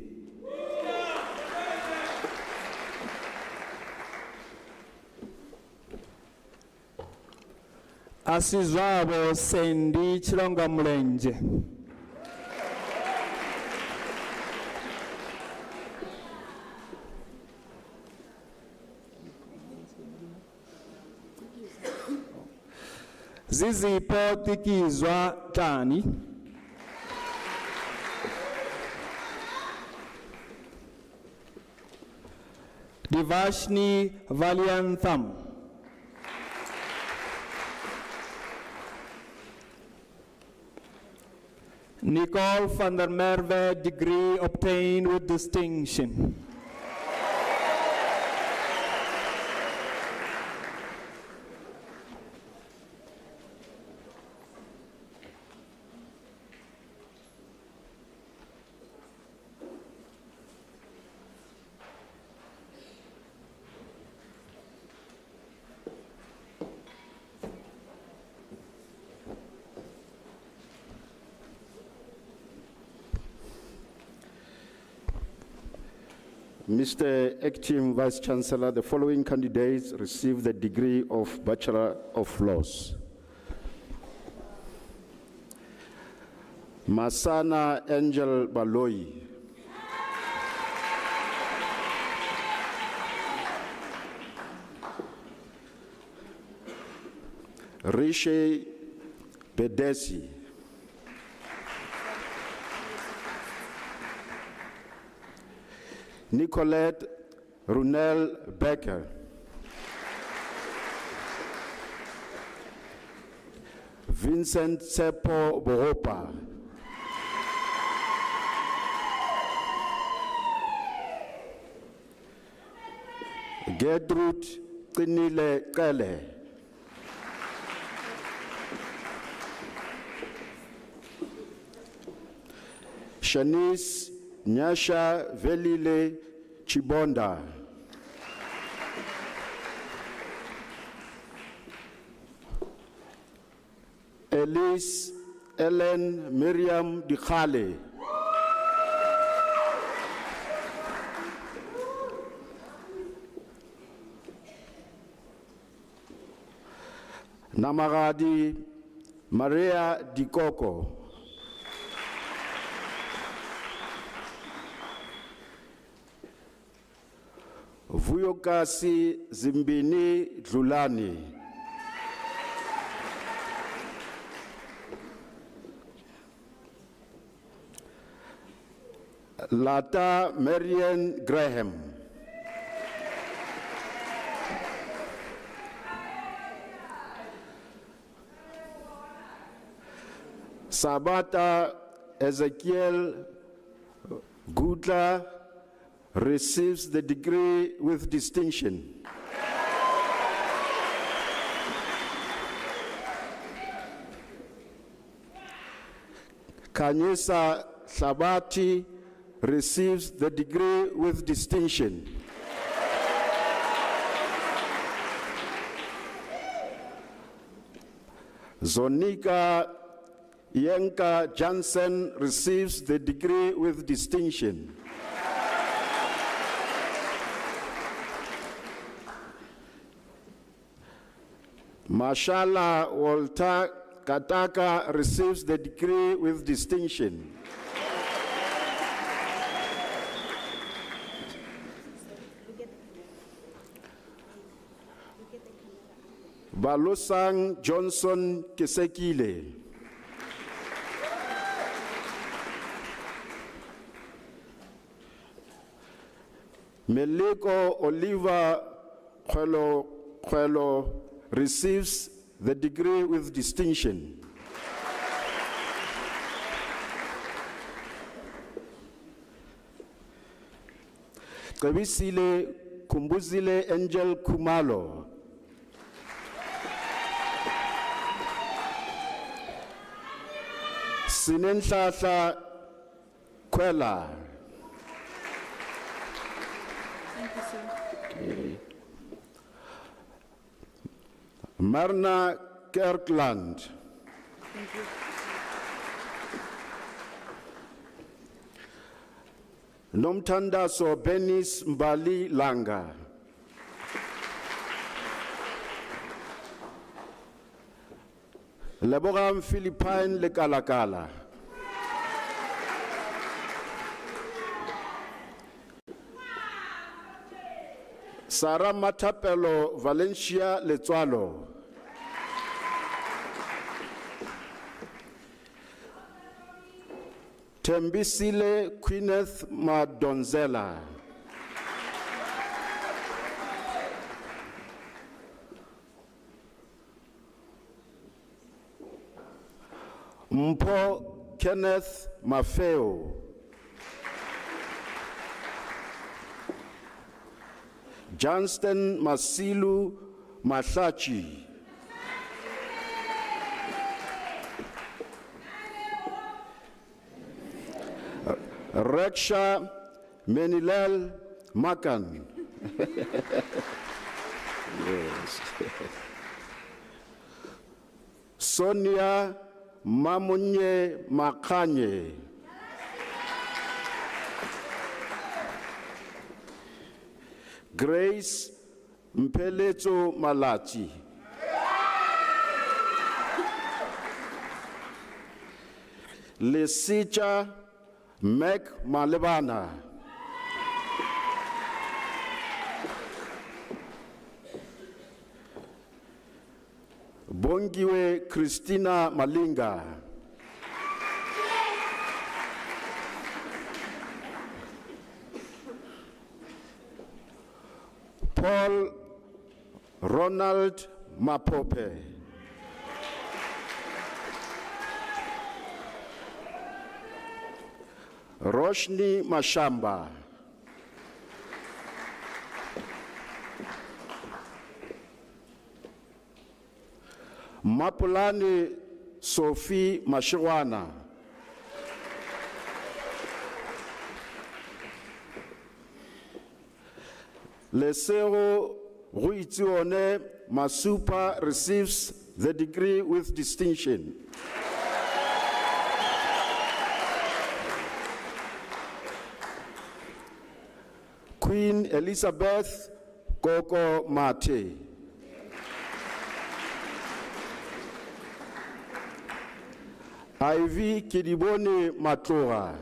Asizwabo Sendi Chilonga Mlenje. Zizipho Tikizwa Tani. Divashni Valiantham. Nicole van der Merwe, degree obtained with distinction. Mr. Acting Vice Chancellor, the following candidates received the degree of Bachelor of Laws. Masana Angel Baloi. Rishi Bedesi. Nicolette Runel Becker. Vincent Sepo Boropa. Gertrude Qinile Kele. Shanice Nyasha Velile Chibonda. Elise Ellen Miriam Dikhale. Namagadi Maria Dikoko. Vuyokasi Zimbini Dlulani. Lata Marian Graham. Sabata Ezekiel Gudla receives the degree with distinction. Kanyesa Sabati receives the degree with distinction. Zonika Yenka Jansen receives the degree with distinction. Mashallah Walter Kataka receives the degree with distinction. Balosang Johnson Kesekile. Meliko Oliver Kwelo receives the degree with distinction. Kabisile Kumbuzile Angel Kumalo Sinenhlahla Kwela. Thank you, sir. Okay. Marna Kirkland. Thank you. Nomthandazo Benis Mbali Langa. Lebogang Philippine Lekalakala. Sara Matapelo Valencia Letswalo. Tembisile Queeneth Madonzela. Mpo Kenneth Mafeo. Johnston Masilu Mahlachi. Reksha Menilal Makan. Yes. Sonia Mamunye Makanye. Grace Mpeleto Malati. Lesicha Meg Malebana. Bongiwe Christina Malinga. Paul Ronald Mapope. Roshni Mashamba. Mapulani Sophie Mashiwana. Lesero Ruitione Masupa receives the degree with distinction. Queen Elizabeth Koko Mate. Ivy Kidibone Matora.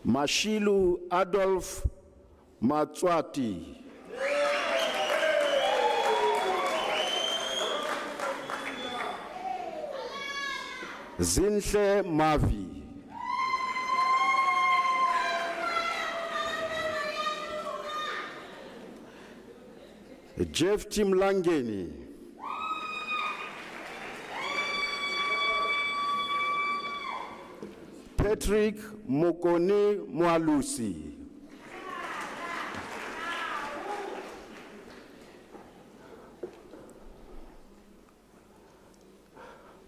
Mashilu Adolf Matswati. Zinhle Mavi. Jeff Timlangeni. Patrick Mokoni Mwalusi.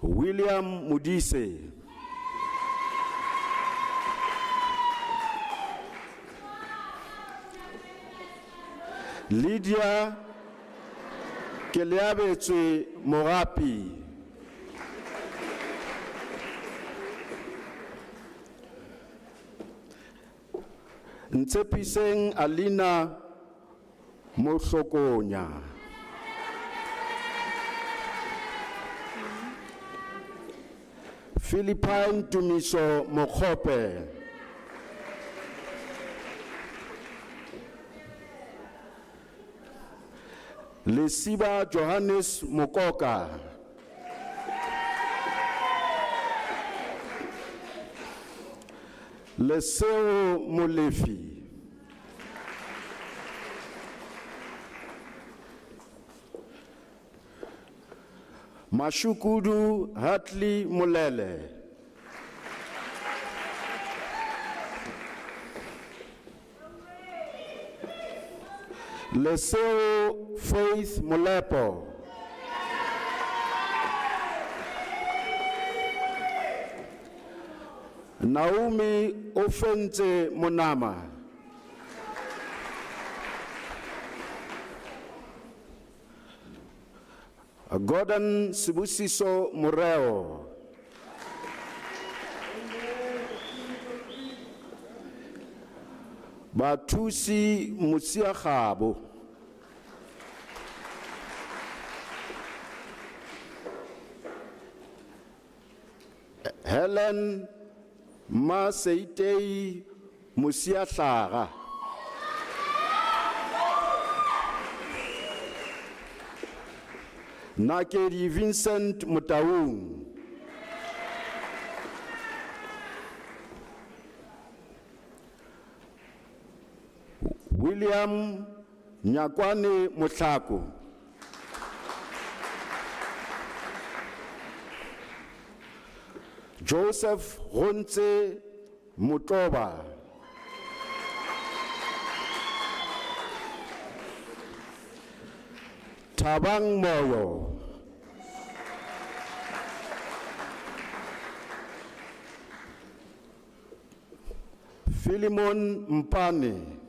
William Mudise. Lydia Keliabetswe Morapi. Ntsepiseng Alina Moshokonya. Philippine Tumiso Mokhope. Lesiba Johannes Mokoka. Leseo Molefi. Mashukudu Hatli Molele. Leseo Faith Molepo. Naomi Ofente Monama. Gordon Sibusiso Moreo. Batusi Musiakabo. Helen Maseitei Musiatlaga. Nakedi Vincent Mutaung. William Nyakwane Mutlako. Joseph Ronse Mutoba. Tabang Moyo. Philemon Mpane.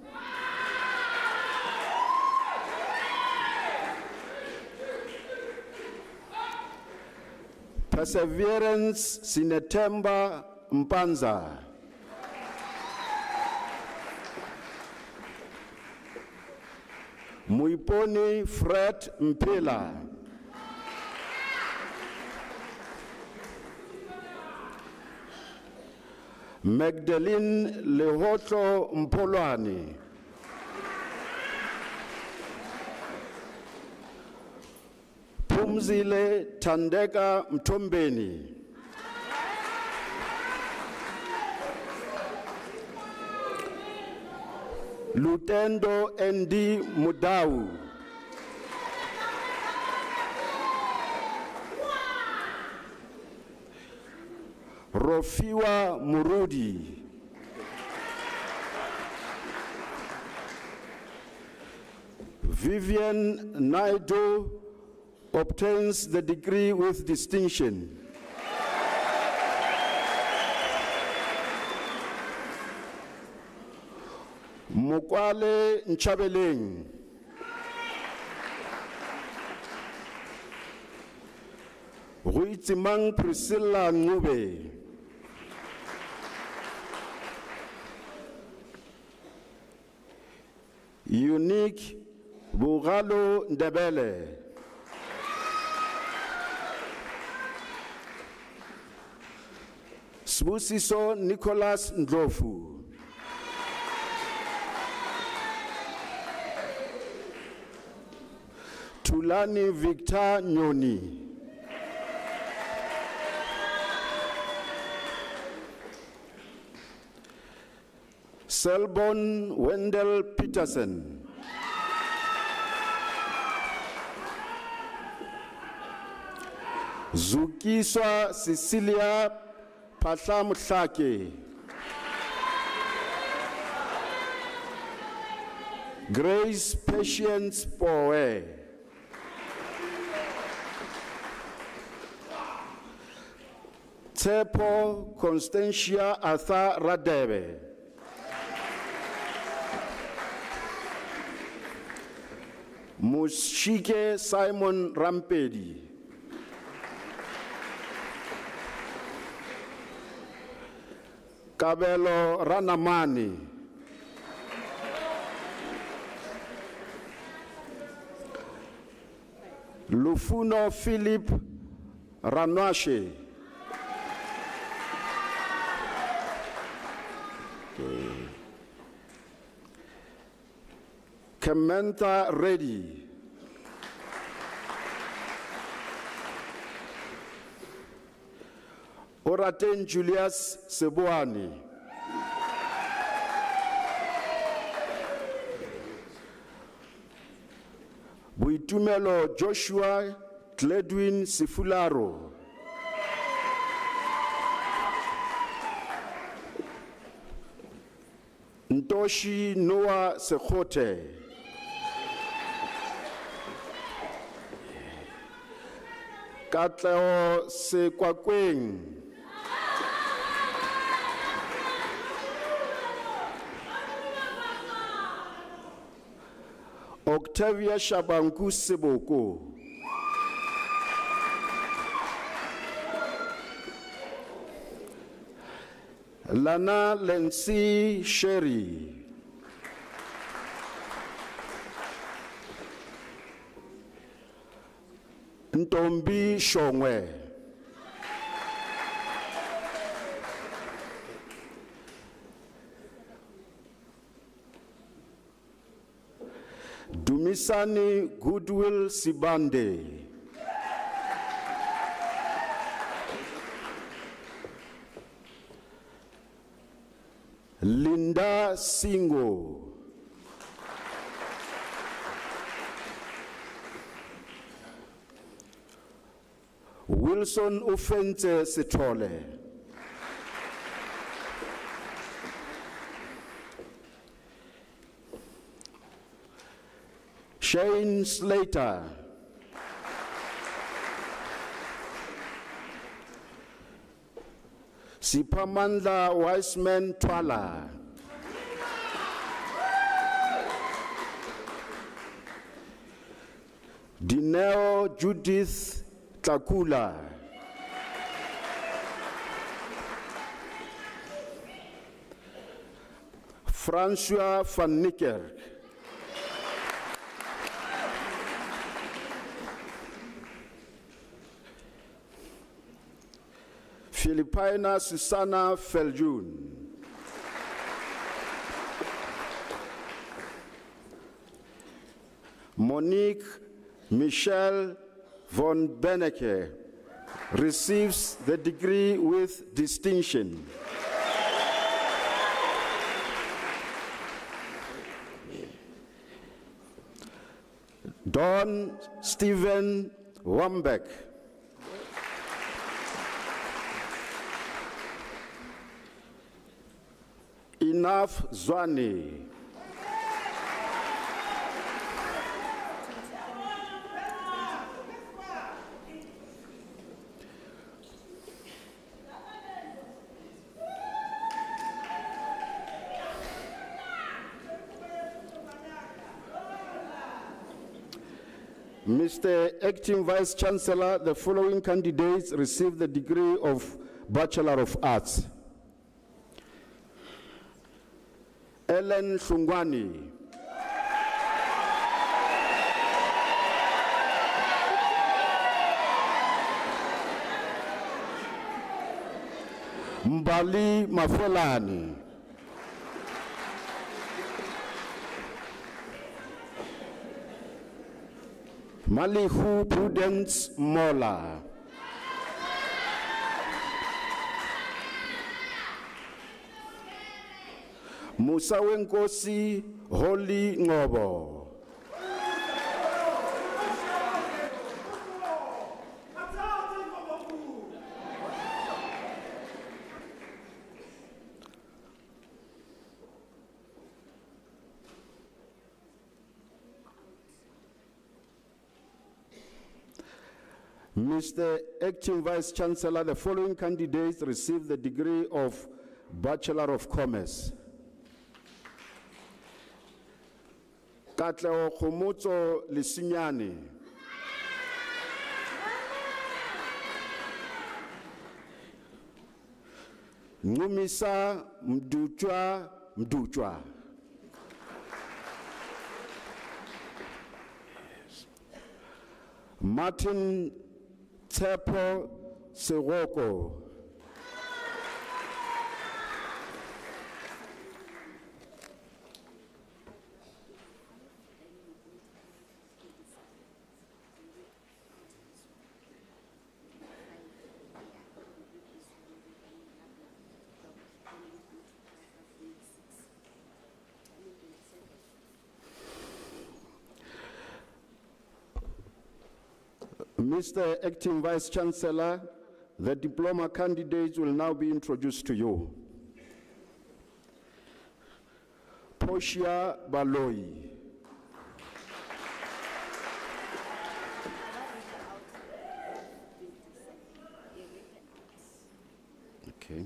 Perseverance Sinetemba Mpanza. Muiponi Fred Mpela. Magdalene Lehoto Mpolwani. Pumzile Tandeka Mtombeni. Lutendo Ndi Mudau. Rofiwa Murudi. Vivian Naidu obtains the degree with distinction. Mukwale Nchabeleng. Ruitimang Priscilla Ngube. Unique Bugalo Ndebele. Sbusiso Nicholas Ndlofu. Tulani Victor Nyoni. Selbon Wendell Peterson. Zukiswa Cecilia Patlamutlake. Grace Patience Poe. Tepo Constantia Arthur Radebe. Mushike Simon Rampedi. Kabelo Ranamani. Lufuno Philip Ranwashe. Kementa Reddy. Oraten Julius Sebuani. Boitumelo Joshua Gledwin Sifularo. Ntoshi Noah Sekhote. Katleo Sekwakweng. Octavia Shabangu Seboko. Lana Lensi Sherry. Ntombi Shongwe. Dumisani Goodwill Sibande. Linda Singo. Wilson Ufente Sitole. Shane Slater. Sipamandla Wiseman Twala. Dineo Judith Takula. François van Niekerk. Filipina Susanna Feljun. Monique Michelle von Benecke receives the degree with distinction. Don Stephen Wambeck. Enough Zwani. Mr. Acting Vice Chancellor, the following candidates received the degree of Bachelor of Arts. Ellen Shungwani. Mbali Mafolani. Malihu Prudence Mola. Musa Wenkosi Holy Ngobo. Mr. Acting Vice Chancellor, the following candidates received the degree of Bachelor of Commerce. Katleo Khomotso Lisinyane. Numisa Mduchwa. Martin Tepo Sewoko. Mr. Acting Vice Chancellor, the diploma candidates will now be introduced to you. Portia Baloyi. Okay.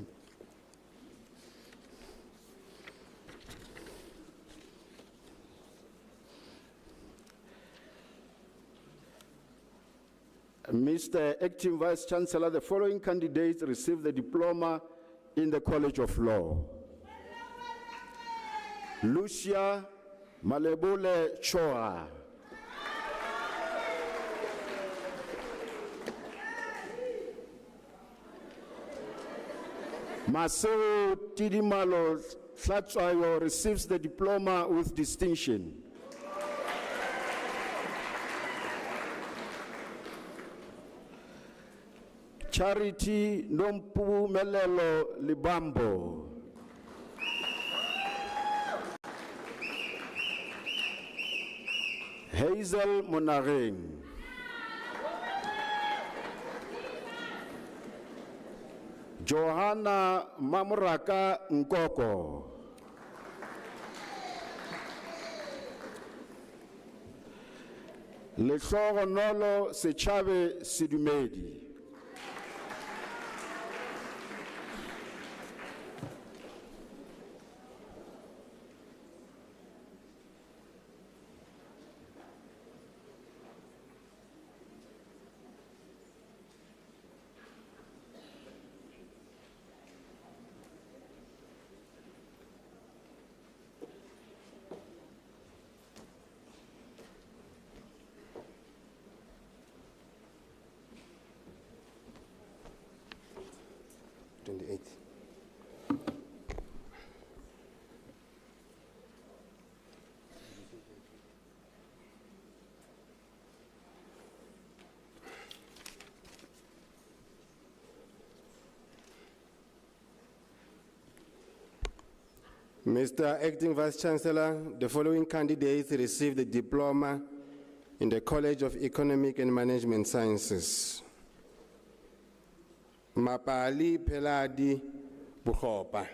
Mr. Acting Vice Chancellor, the following candidates received the diploma in the College of Law. Lucia Malebule Choa. Maseo Tidimalo Tlatswayo receives the diploma with distinction. Charity Nompumelelo Libambo. Hazel Monareng. Johanna Mamuraka Nkoko. Lehlogo Nolo Sechabe Sidumedi. Mr. Acting Vice Chancellor, the following candidates received the diploma in the College of Economic and Management Sciences. Mapali Peladi Bukhopa.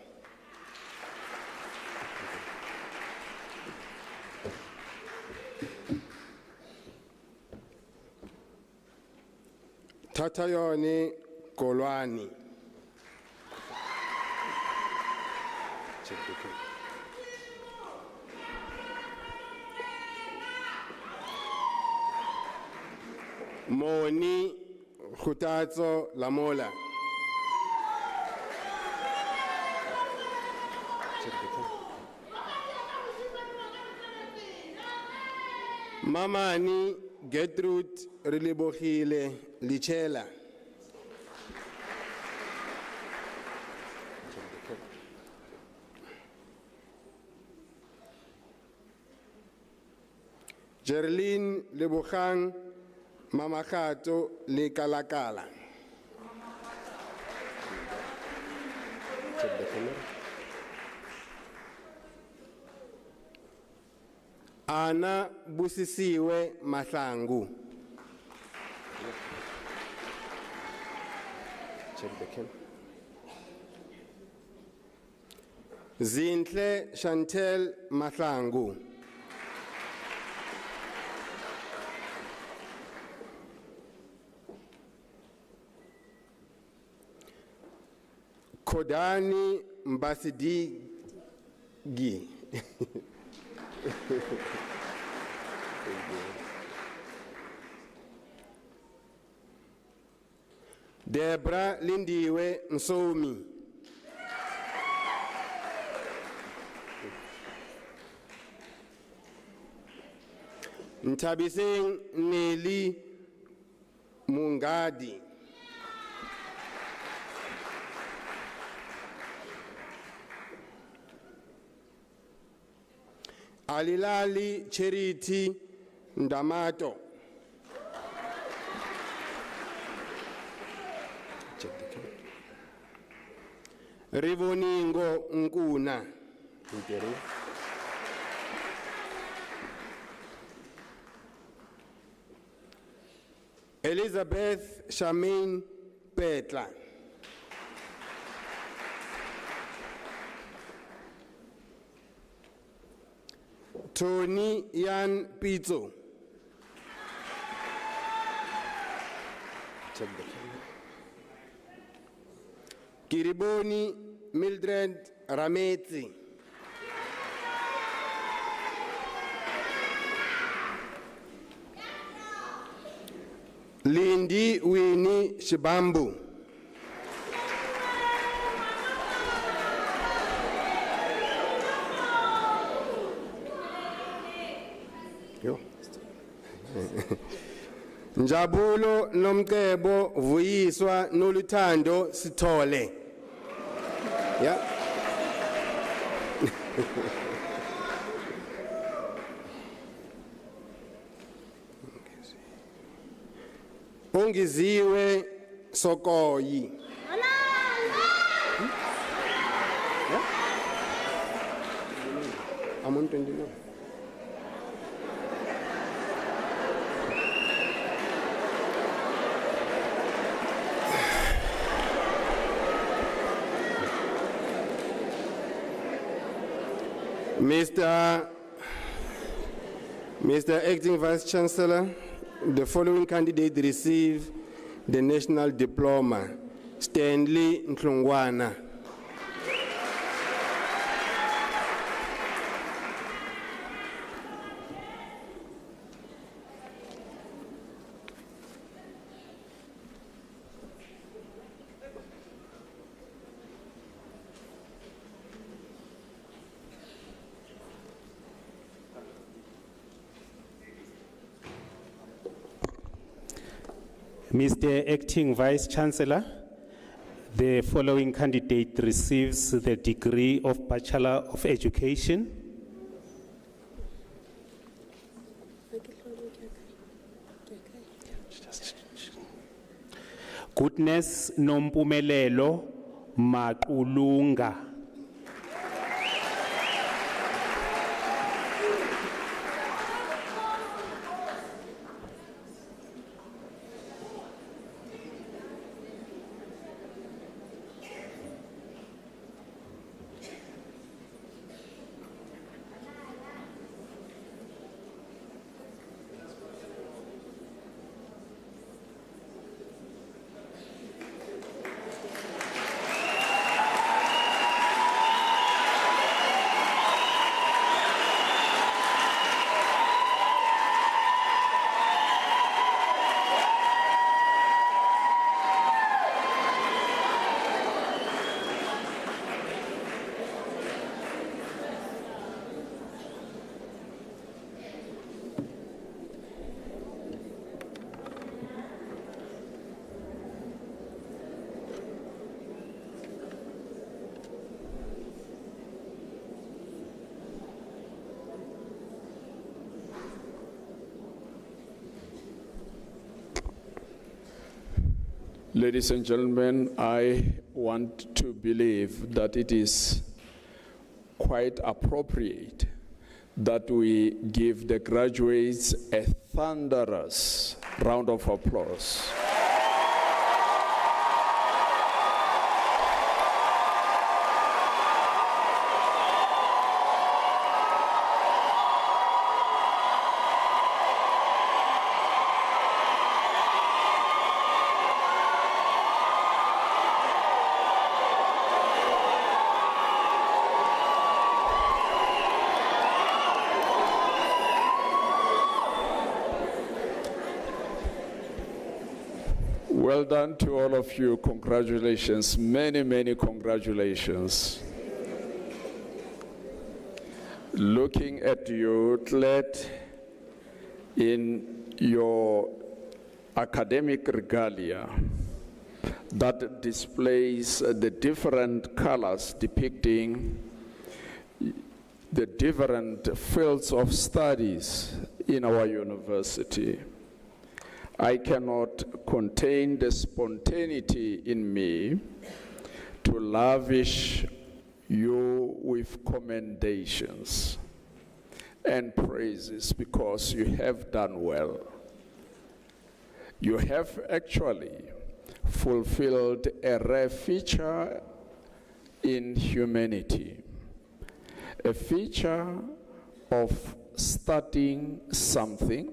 Tatayoni Kolwani. Moni Khutazo Lamola. Mamani Gertrude Rilibohile Lichela. Gerline Lebogang Mamakato Le Kalakala. Ana Busisiwe Mahlangu. Zintle Chantel Mahlangu. Kodani Mbasidigi. Debra Lindiwe Nsomi. Ntabiseng Neli Mungadi. Alilali Charity Ndamato. Rivoningo Nkuna. Elizabeth Charmaine Petla. Tony Yan Pizzo. Kiriboni Mildred Rameti. Lindy Winnie Shibambu. Njabulo Nomkebo Vuyiswa Noluthando Sithole. Yeah. Ongiziwe Sokoyi. I'm on 29. Mr. Acting Vice Chancellor, the following candidate receive the National Diploma: Stanley Nhlongwana. Mr. Acting Vice Chancellor, the following candidate receives the degree of Bachelor of Education. Goodness Nompumelelo Maqulunga. Ladies and gentlemen, I want to believe that it is quite appropriate that we give the graduates a thunderous round of applause. Well done to all of you. Congratulations. Many, many congratulations. Looking at you, clad in your academic regalia that displays the different colors depicting the different fields of studies in our university, I cannot contain the spontaneity in me to lavish you with commendations and praises because you have done well. You have actually fulfilled a rare feature in humanity, a feature of starting something,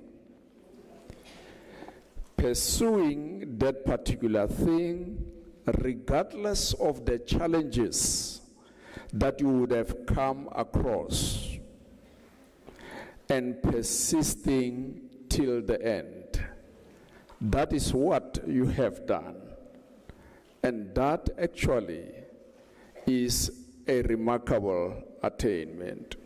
pursuing that particular thing regardless of the challenges that you would have come across, and persisting till the end. That is what you have done. And that actually is a remarkable attainment.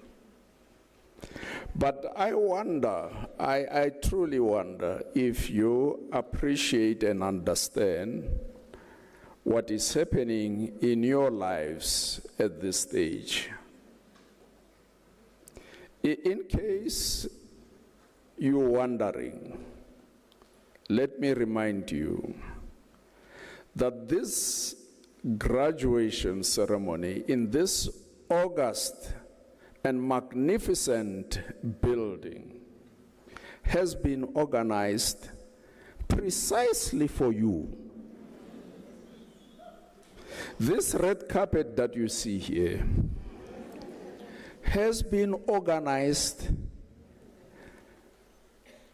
But I wonder, I truly wonder if you appreciate and understand what is happening in your lives at this stage. In case you're wondering, let me remind you that this graduation ceremony in this august and magnificent building has been organized precisely for you. This red carpet that you see here has been organized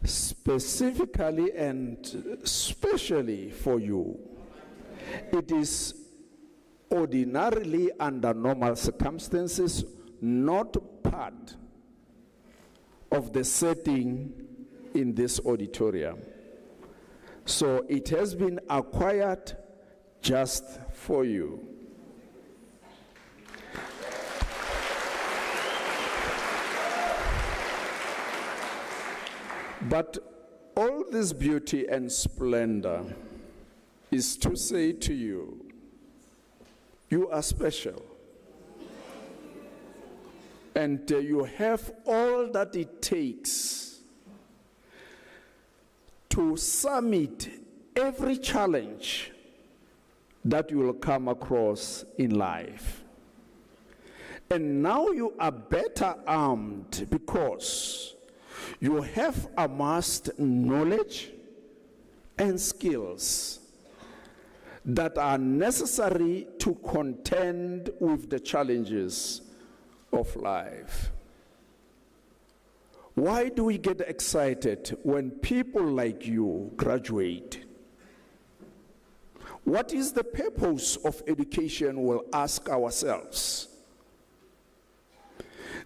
specifically and specially for you. It is ordinarily, under normal circumstances, not part of the setting in this auditorium. So it has been acquired just for you. But all this beauty and splendor is to say to you, you are special. And you have all that it takes to summit every challenge that you will come across in life. And now you are better armed because you have amassed knowledge and skills that are necessary to contend with the challenges of life. Why do we get excited when people like you graduate? What is the purpose of education, we'll ask ourselves.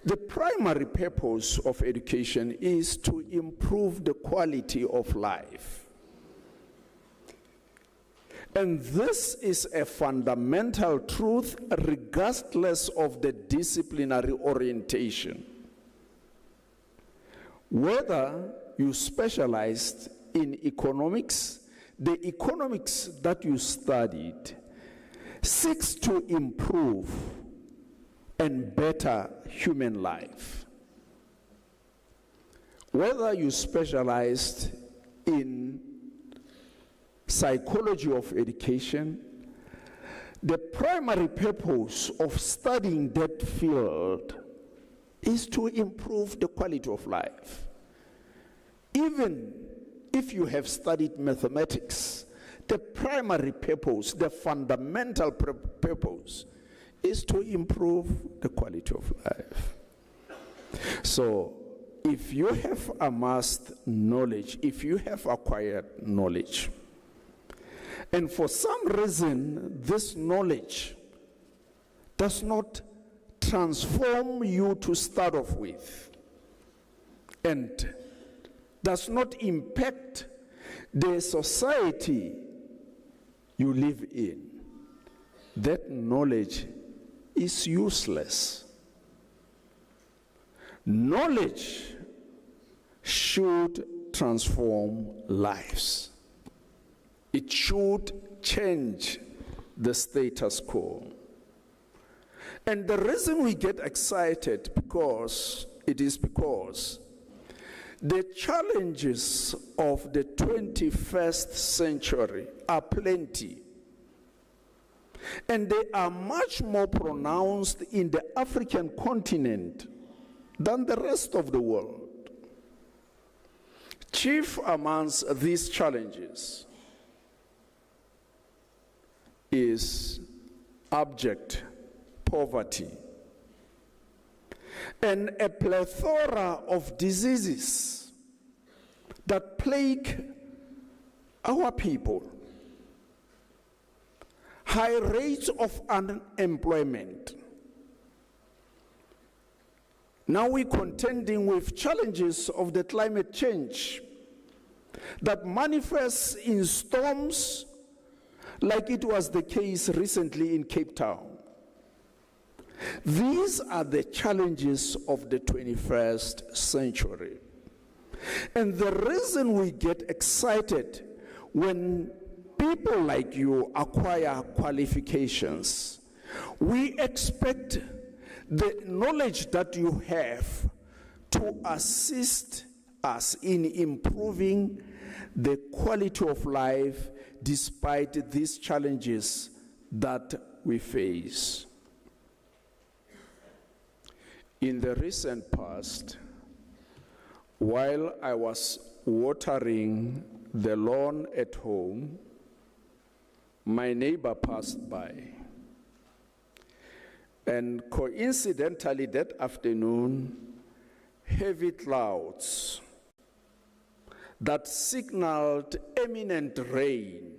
The primary purpose of education is to improve the quality of life. And this is a fundamental truth regardless of the disciplinary orientation. Whether you specialized in economics, the economics that you studied seeks to improve and better human life. Whether you specialized in psychology of education, the primary purpose of studying that field is to improve the quality of life. Even if you have studied mathematics, the primary purpose, the fundamental purpose is to improve the quality of life. So, if you have amassed knowledge, if you have acquired knowledge, and for some reason this knowledge does not transform you to start off with, and does not impact the society you live in, that knowledge is useless. Knowledge should transform lives. It should change the status quo. And the reason we get excited because the challenges of the 21st century are plenty. And they are much more pronounced in the African continent than the rest of the world. Chief amongst these challenges is abject poverty and a plethora of diseases that plague our people. High rates of unemployment. Now we're contending with challenges of the climate change that manifests in storms like it was the case recently in Cape Town. These are the challenges of the 21st century. And the reason we get excited when people like you acquire qualifications, we expect the knowledge that you have to assist us in improving the quality of life despite these challenges that we face. In the recent past, while I was watering the lawn at home, my neighbor passed by. And coincidentally that afternoon, heavy clouds that signaled imminent rain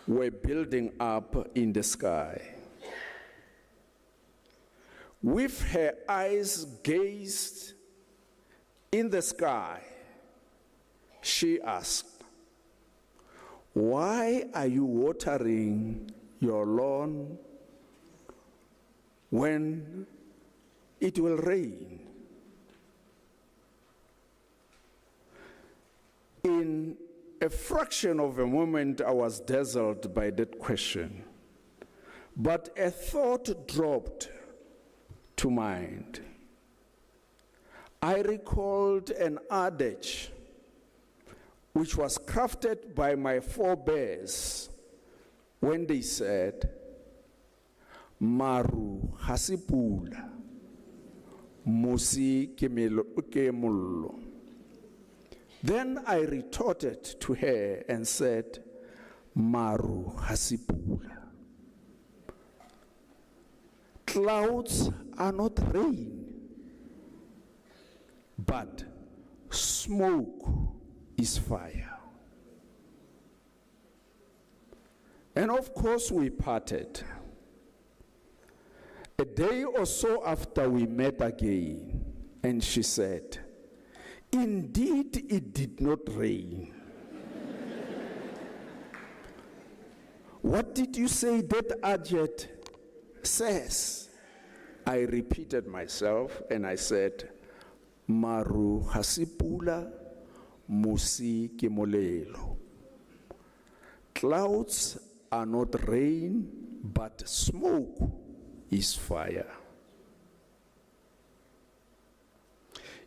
were building up in the sky. With her eyes gazed in the sky, she asked, "Why are you watering your lawn when it will rain?" In a fraction of a moment, I was dazzled by that question, but a thought dropped to mind. I recalled an adage which was crafted by my forebears when they said, "Maru hasipula, musi ke mollo." Then I retorted to her and said, "Maru hasipula. Clouds are not rain, but smoke is fire." And of course we parted. A day or so after we met again, and she said, "Indeed, it did not rain." "What did you say that adage says?" I repeated myself and I said, "Maru hasipula, musi ke molelo." Clouds are not rain, but smoke is fire.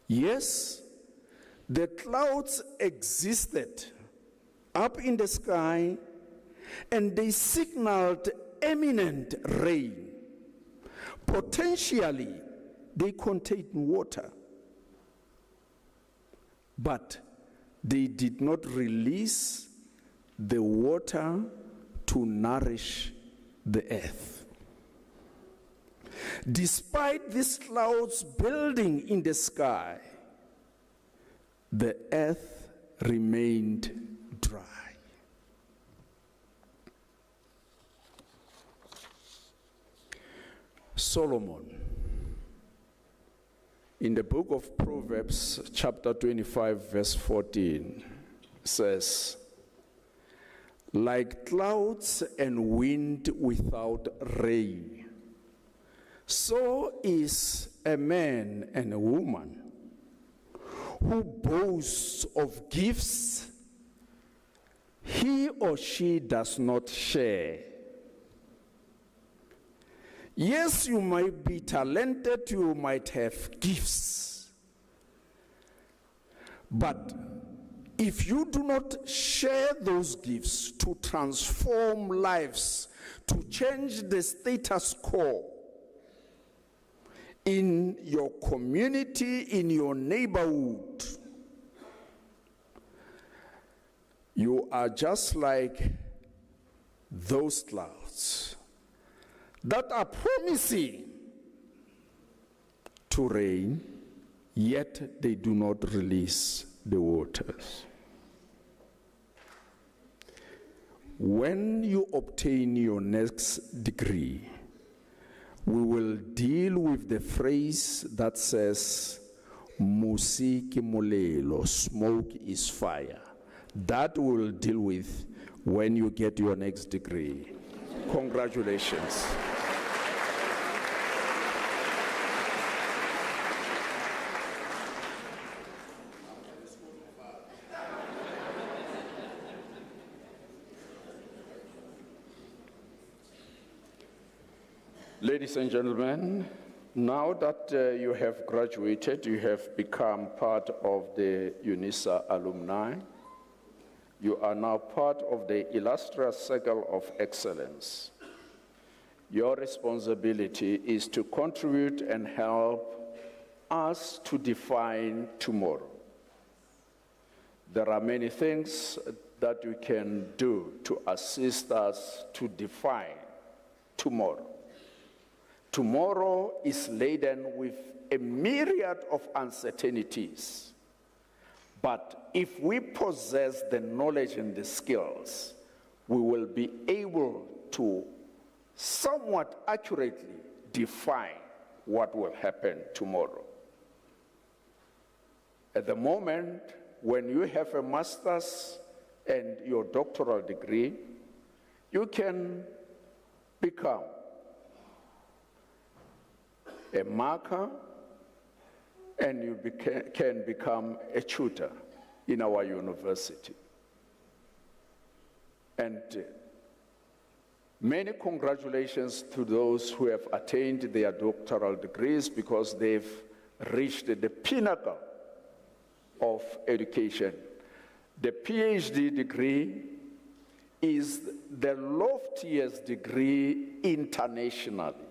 Yes, the clouds existed up in the sky and they signaled imminent rain. Potentially, they contained water, but they did not release the water to nourish the earth. Despite these clouds building in the sky, the earth remained dry. Solomon, in the book of Proverbs, chapter 25, verse 14, says, "Like clouds and wind without rain, so is a man and a woman who boasts of gifts he or she does not share." Yes, you might be talented, you might have gifts, but if you do not share those gifts to transform lives, to change the status quo in your community, in your neighborhood, You are just like those clouds that are promising to rain, yet they do not release the waters. When you obtain your next degree, we will deal with the phrase that says, "Musi ke molelo," smoke is fire. That we'll deal with when you get your next degree. Congratulations. Ladies and gentlemen, now that you have graduated, you have become part of the Unisa alumni. You are now part of the illustrious circle of excellence. Your responsibility is to contribute and help us to define tomorrow. There are many things that you can do to assist us to define tomorrow. Tomorrow is laden with a myriad of uncertainties. But if we possess the knowledge and the skills, we will be able to somewhat accurately define what will happen tomorrow. At the moment, when you have a master's and your doctoral degree, you can become a marker, and you can become a tutor in our university. And many congratulations to those who have attained their doctoral degrees, because they've reached the pinnacle of education. The PhD degree is the loftiest degree internationally.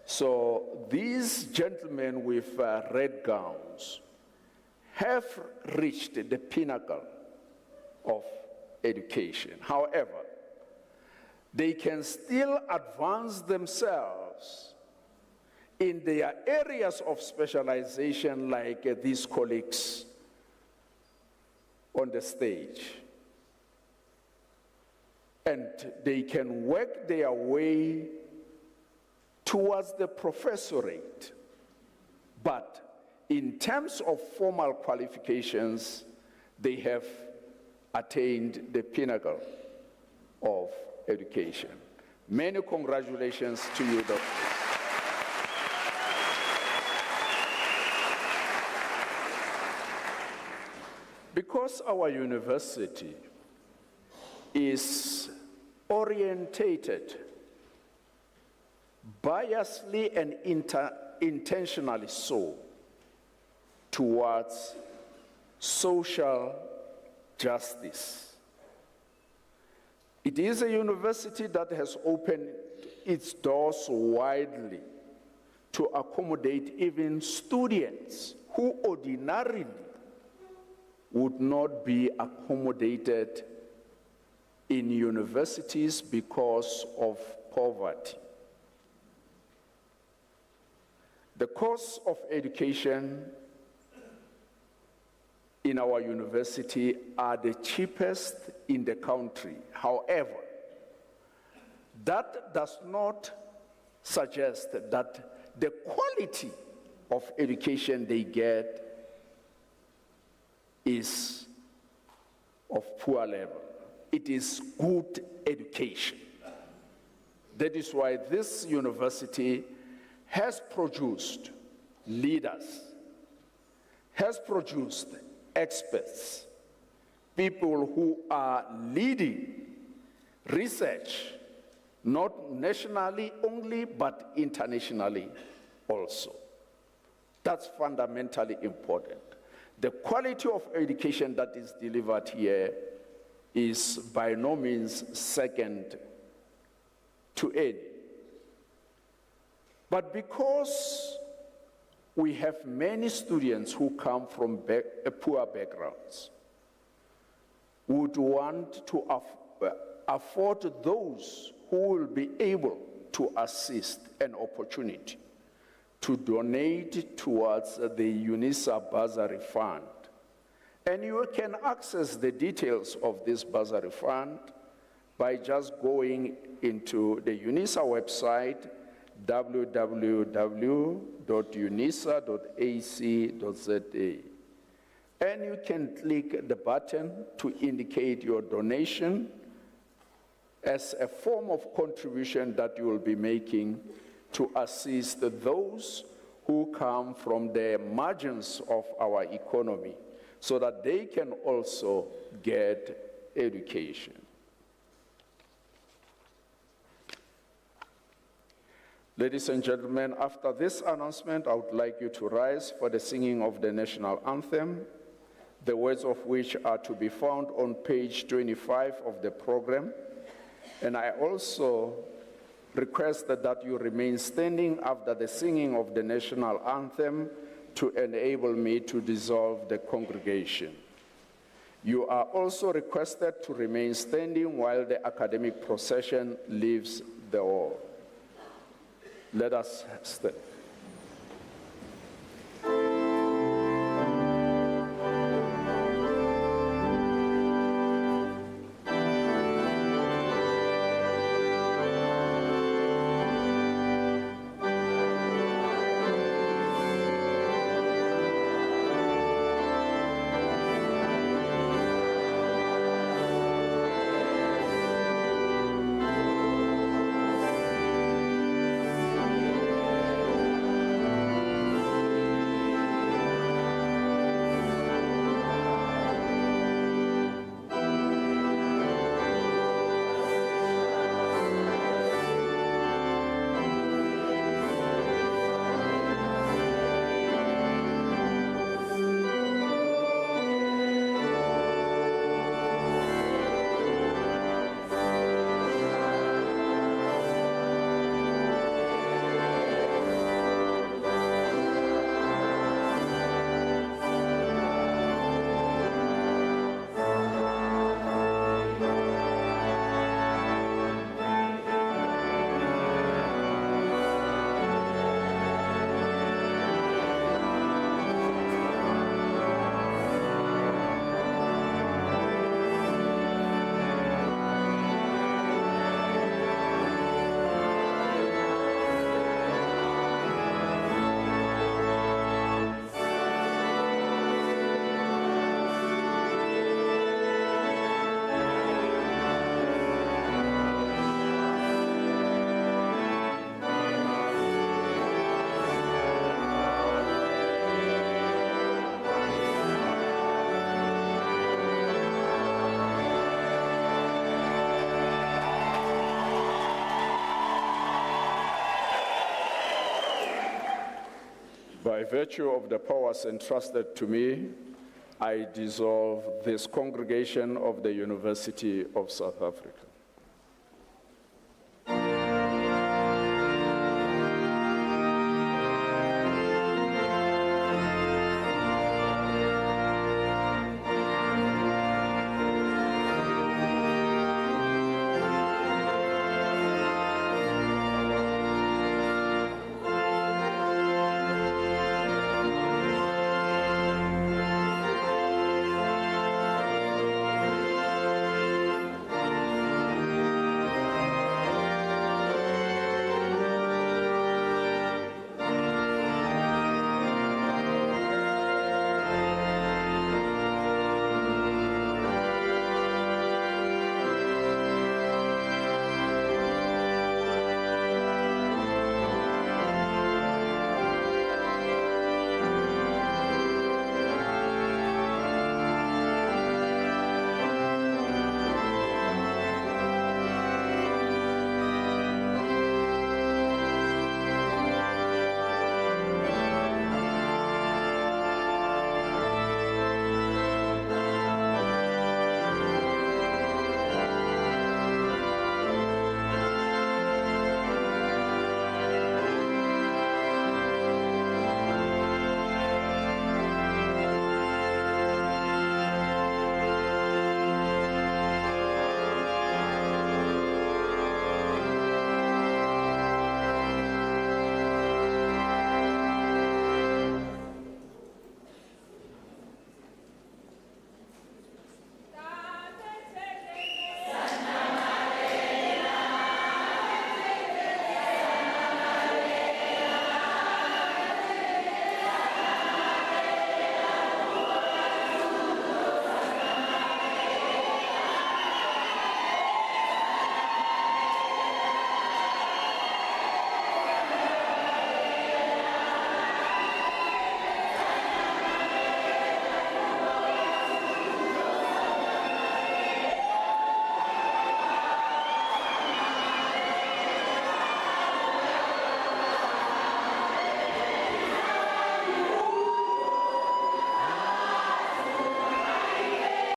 So these gentlemen with red gowns have reached the pinnacle of education. However, they can still advance themselves in their areas of specialization, like these colleagues on the stage. And they can work their way towards the professorate. But in terms of formal qualifications, they have attained the pinnacle of education. Many congratulations to you, Doctor. Because our university is orientated biasly and intentionally so towards social justice. It is a university that has opened its doors widely to accommodate even students who ordinarily would not be accommodated in universities because of poverty. The cost of education in our university are the cheapest in the country. However, that does not suggest that the quality of education they get is of poor level. It is good education. That is why this university has produced leaders, has produced experts, people who are leading research, not nationally only, but internationally also. That's fundamentally important. The quality of education that is delivered here is by no means second to any. But because we have many students who come from poor backgrounds, would want to afford those who will be able to assist an opportunity to donate towards the Unisa Bursary Fund. And you can access the details of this bursary fund by just going into the Unisa website, www.unisa.ac.za. And you can click the button to indicate your donation as a form of contribution that you will be making to assist those who come from the margins of our economy, so that they can also get education. Ladies and gentlemen, after this announcement, I would like you to rise for the singing of the national anthem, the words of which are to be found on page 25 of the program. And I also request that you remain standing after the singing of the national anthem to enable me to dissolve the congregation. You are also requested to remain standing while the academic procession leaves the hall. Let us stand. By virtue of the powers entrusted to me, I dissolve this congregation of the University of South Africa.